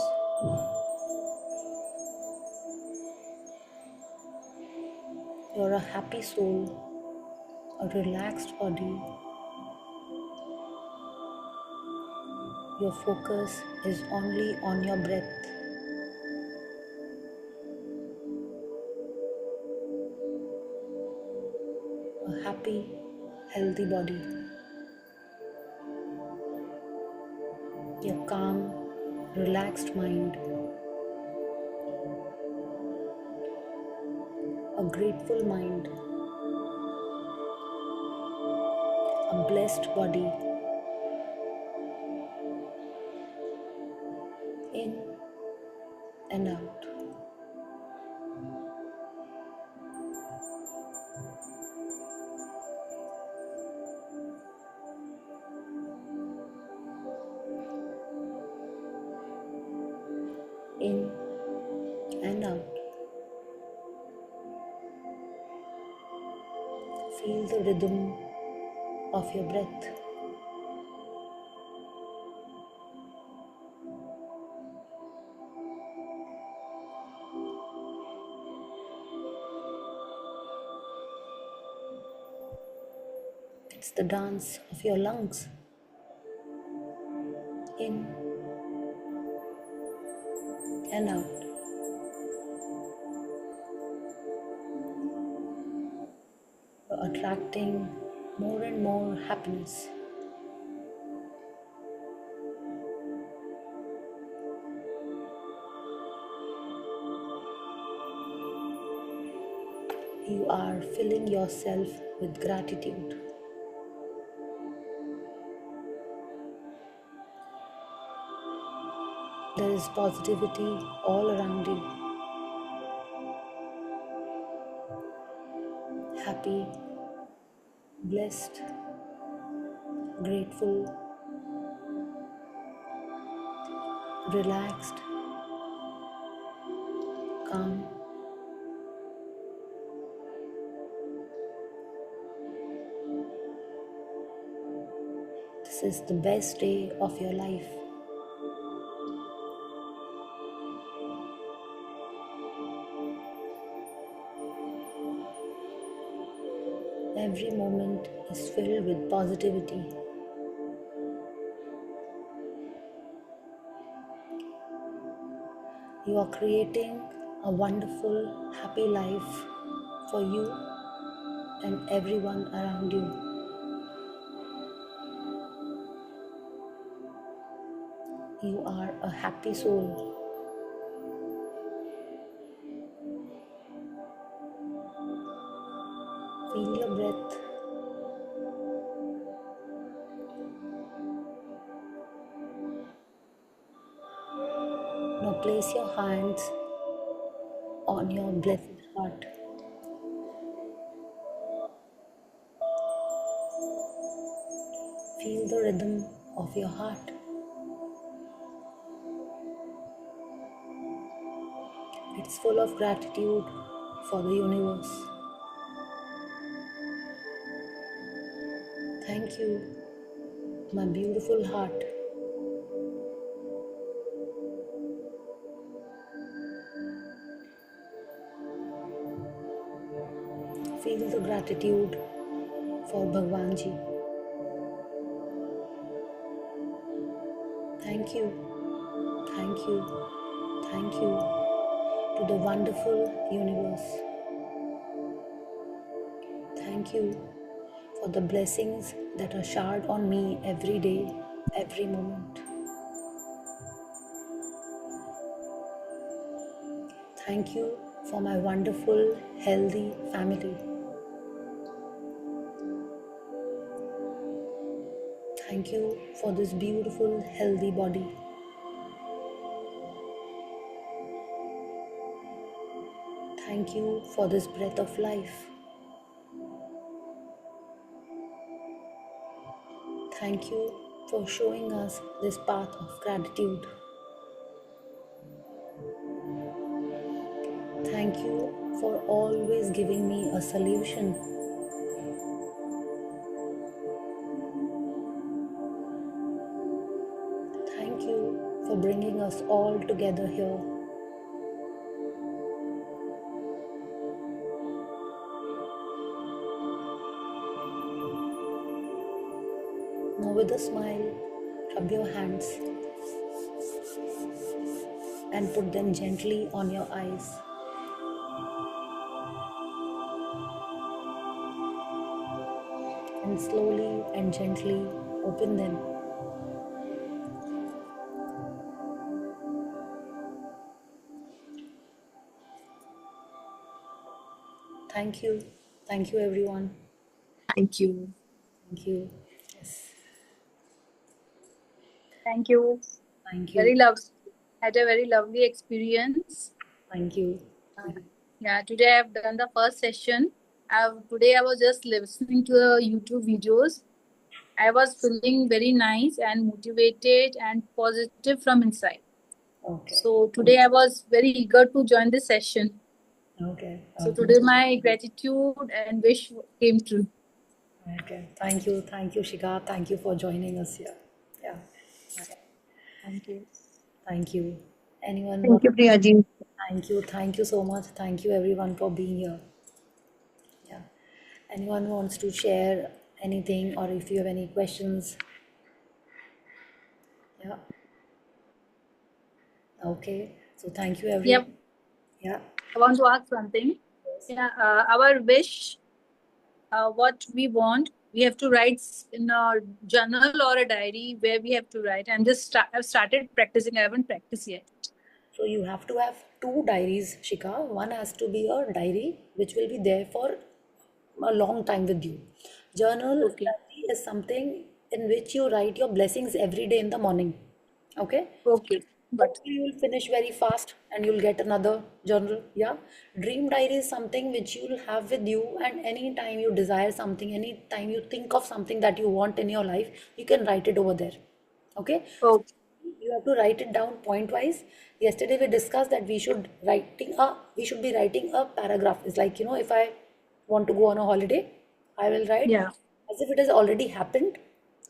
[SPEAKER 1] You're a happy soul, a relaxed body. Your focus is only on your breath. A happy, healthy body. Your calm, relaxed mind. A grateful mind. A blessed body. In and out. In and out. Feel the rhythm of your breath. It's the dance of your lungs. In and out. You're attracting more and more happiness. You are filling yourself with gratitude. There is positivity all around you. Happy, blessed, grateful, relaxed, calm. This is the best day of your life. Every moment is filled with positivity. You are creating a wonderful, happy life for you and everyone around you. You are a happy soul. Feel your breath. Now place your hands on your blessed heart. Feel the rhythm of your heart. It's full of gratitude for the universe. Thank you, my beautiful heart. Feel the gratitude for Bhagwan Ji. Thank you, thank you, thank you to the wonderful universe. Thank you for the blessings that are showered on me every day, every moment. Thank you for my wonderful, healthy family. Thank you for this beautiful, healthy body. Thank you for this breath of life. Thank you for showing us this path of gratitude. Thank you for always giving me a solution. Thank you for bringing us all together here. Now, with a smile, rub your hands and put them gently on your eyes. And slowly and gently open them. Thank you. Thank you, everyone.
[SPEAKER 4] Thank you.
[SPEAKER 1] Thank you. Yes.
[SPEAKER 2] Thank you.
[SPEAKER 1] Thank
[SPEAKER 2] Very
[SPEAKER 1] you.
[SPEAKER 2] lovely. Had a very lovely experience.
[SPEAKER 1] Thank you.
[SPEAKER 2] Yeah, today I've done the first session. Today I was just listening to the YouTube videos. I was feeling very nice and motivated and positive from inside.
[SPEAKER 1] Okay.
[SPEAKER 2] So today I was very eager to join this session.
[SPEAKER 1] Okay.
[SPEAKER 2] So today my gratitude and wish came true.
[SPEAKER 1] Okay. Thank you. Thank you, Shika. Thank you for joining us here. Yeah.
[SPEAKER 2] Thank you.
[SPEAKER 1] Thank you. Anyone?
[SPEAKER 4] Thank you, Priyaji.
[SPEAKER 1] Thank you. Thank you so much. Thank you, everyone, for being here. Yeah. Anyone wants to share anything, or if you have any questions? Yeah. Okay. So thank you everyone.
[SPEAKER 2] Yep.
[SPEAKER 1] Yeah.
[SPEAKER 2] I want to ask something. Yeah, our wish, what we want, we have to write in a journal or a diary where we have to write. I've started practicing. I haven't practiced yet.
[SPEAKER 1] So you have to have two diaries, Shika. One has to be a diary which will be there for a long time with you. Journal
[SPEAKER 2] Okay.
[SPEAKER 1] diary is something in which you write your blessings every day in the morning. Okay?
[SPEAKER 2] Okay. But
[SPEAKER 1] Hopefully you will finish very fast and you'll get another journal. Yeah. Dream diary is something which you'll have with you, and anytime you desire something, anytime you think of something that you want in your life, you can write it over there. Okay?
[SPEAKER 2] okay.
[SPEAKER 1] You have to write it down point wise. Yesterday we discussed that we should be writing a paragraph. It's like, if I want to go on a holiday, I will write
[SPEAKER 2] Yeah.
[SPEAKER 1] as if it has already happened.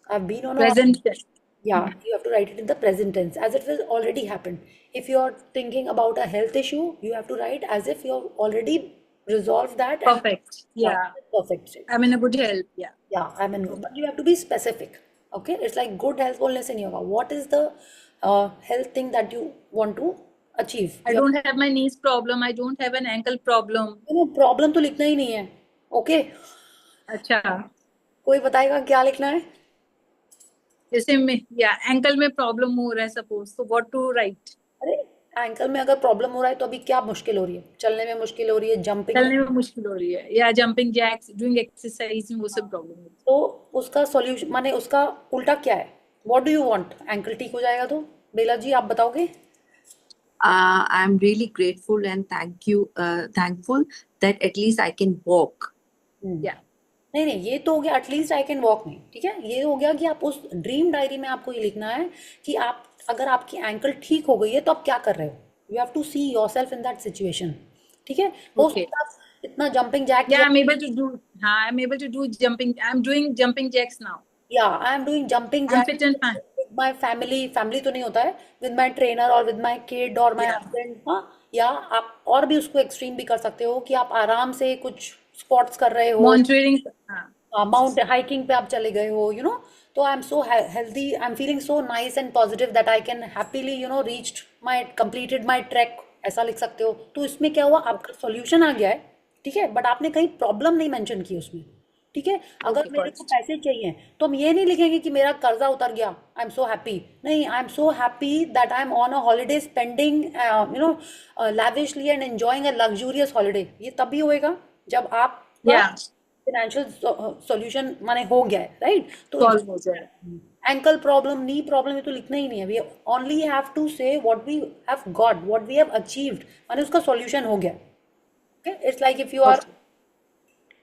[SPEAKER 1] I've been on a
[SPEAKER 2] Present.
[SPEAKER 1] Yeah, you have to write it in the present tense as if it has already happened. If you're thinking about a health issue, you have to write as if you've already resolved that and
[SPEAKER 2] Perfect. Yeah.
[SPEAKER 1] perfect state.
[SPEAKER 2] I'm in a good health. Yeah.
[SPEAKER 1] Yeah, but you have to be specific. Okay, it's like good health wellness in yoga. What is the health thing that you want to achieve?
[SPEAKER 2] I don't have my knees problem. I don't have an ankle problem.
[SPEAKER 1] Problem तो लिखना ही नहीं है. Okay,
[SPEAKER 2] अच्छा.
[SPEAKER 1] कोई बताएगा क्या लिखना है?
[SPEAKER 2] जैसे में या एंकल में प्रॉब्लम हो रहा है सपोज, तो व्हाट टू राइट?
[SPEAKER 1] अरे एंकल में अगर प्रॉब्लम हो रहा है तो अभी क्या मुश्किल हो रही है? चलने में मुश्किल हो रही है, जंपिंग
[SPEAKER 2] चलने में मुश्किल हो रही है या जंपिंग जैक्स, डूइंग एक्सरसाइज में वो सब प्रॉब्लम होती है.
[SPEAKER 1] तो उसका सॉल्यूशन माने उसका उल्टा क्या है? What do you want? Ankle ठीक हो जाएगा तो बेला जी आप बताओगे?
[SPEAKER 4] I'm really grateful and thankful that at least I can walk.
[SPEAKER 2] या
[SPEAKER 1] नहीं नहीं, ये तो हो गया एटलीस्ट आई कैन वॉक नहीं. ठीक है, ये हो गया कि आप उस ड्रीम डायरी में आपको ये लिखना है कि आप अगर आपकी एंकल ठीक हो गई है तो आप क्या कर रहे हो. You have to see yourself in that situation. ठीक है, हो
[SPEAKER 2] Okay.
[SPEAKER 1] सकता है इतना जंपिंग जैक
[SPEAKER 2] या I am able to do, हाँ I am able to do jumping, I am doing jumping jacks now.
[SPEAKER 1] या I am doing jumping
[SPEAKER 2] I am
[SPEAKER 1] jack
[SPEAKER 2] fit and fine.
[SPEAKER 1] With my family तो नहीं होता है, with my trainer और with my kid और my
[SPEAKER 2] Yeah.
[SPEAKER 1] Husband. हाँ, या आप और भी उसको एक्सट्रीम भी कर सकते हो कि आप आराम से कुछ स्पॉट्स कर रहे हो,
[SPEAKER 2] मॉनिटरिंग. हाँ.
[SPEAKER 1] माउंट हाइकिंग पे आप चले गए हो, तो आई am so healthy, I am feeling so nice and positive that I can happily reached my completed my track. ऐसा लिख सकते हो. तो इसमें क्या हुआ, आपका सॉल्यूशन आ गया है. ठीक है, बट आपने कहीं प्रॉब्लम नहीं मेंशन की उसमें. ठीक है, अगर
[SPEAKER 2] Okay,
[SPEAKER 1] मेरे
[SPEAKER 2] got
[SPEAKER 1] को
[SPEAKER 2] it.
[SPEAKER 1] पैसे चाहिए तो हम ये नहीं लिखेंगे कि मेरा कर्जा उतर गया, आई एम सो हैप्पी. नहीं, I am so happy that I am on a holiday spending lavishly and enjoying a luxurious holiday. ये तभी होएगा जब आप
[SPEAKER 2] या
[SPEAKER 1] फाइनेंशियल सॉल्यूशन माने हो गया है, राइट? तो
[SPEAKER 2] सॉल्व हो जाए.
[SPEAKER 1] एंकल प्रॉब्लम, नी प्रॉब्लम, ये तो लिखना ही नहीं है. We only have to say what we have got, what we have achieved, माने उसका सॉल्यूशन हो गया. Okay, it's like if you are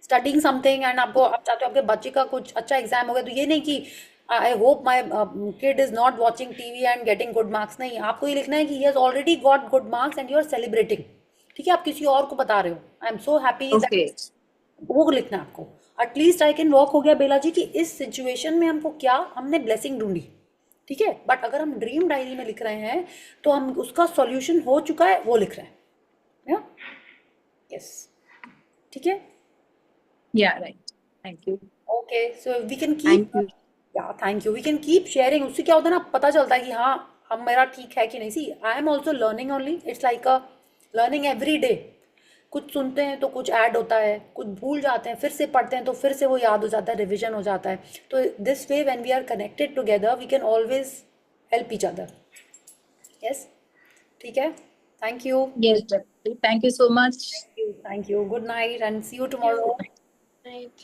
[SPEAKER 1] studying something and आप चाहते हो आपके बच्चे का कुछ अच्छा एग्जाम हो गया, तो ये नहीं कि I hope my kid is not watching TV and getting good marks. नहीं, आपको ये लिखना है कि he has already got good marks and you are celebrating. ठीक है, आप किसी और को बता रहे हो I am so happy,
[SPEAKER 2] okay.
[SPEAKER 1] वो लिखना है आपको. एटलीस्ट आई कैन वॉक हो गया बेला जी कि इस सिचुएशन में हमको क्या, हमने ब्लेसिंग ढूंढी. ठीक है, बट अगर हम ड्रीम डायरी में लिख रहे हैं तो हम उसका सॉल्यूशन हो चुका है वो लिख रहे हैं. यस, ठीक है.
[SPEAKER 2] Yeah right. Thank you.
[SPEAKER 1] Okay, so we can
[SPEAKER 4] Thank
[SPEAKER 1] keep,
[SPEAKER 4] you.
[SPEAKER 1] Yeah thank you, we can keep sharing. उससे क्या होता है ना, पता चलता है कि हाँ हम मेरा ठीक है कि नहीं. See I am also learning only, it's like a learning every day. कुछ सुनते हैं तो कुछ ऐड होता है, कुछ भूल जाते हैं, फिर से पढ़ते हैं तो फिर से वो याद हो जाता है, रिविजन हो जाता है. तो this way when we are connected together we can always help each other. Yes, ठीक है. Thank you.
[SPEAKER 2] Yes, definitely. Thank you so much.
[SPEAKER 1] Thank you. Good night and see you tomorrow.
[SPEAKER 2] Right.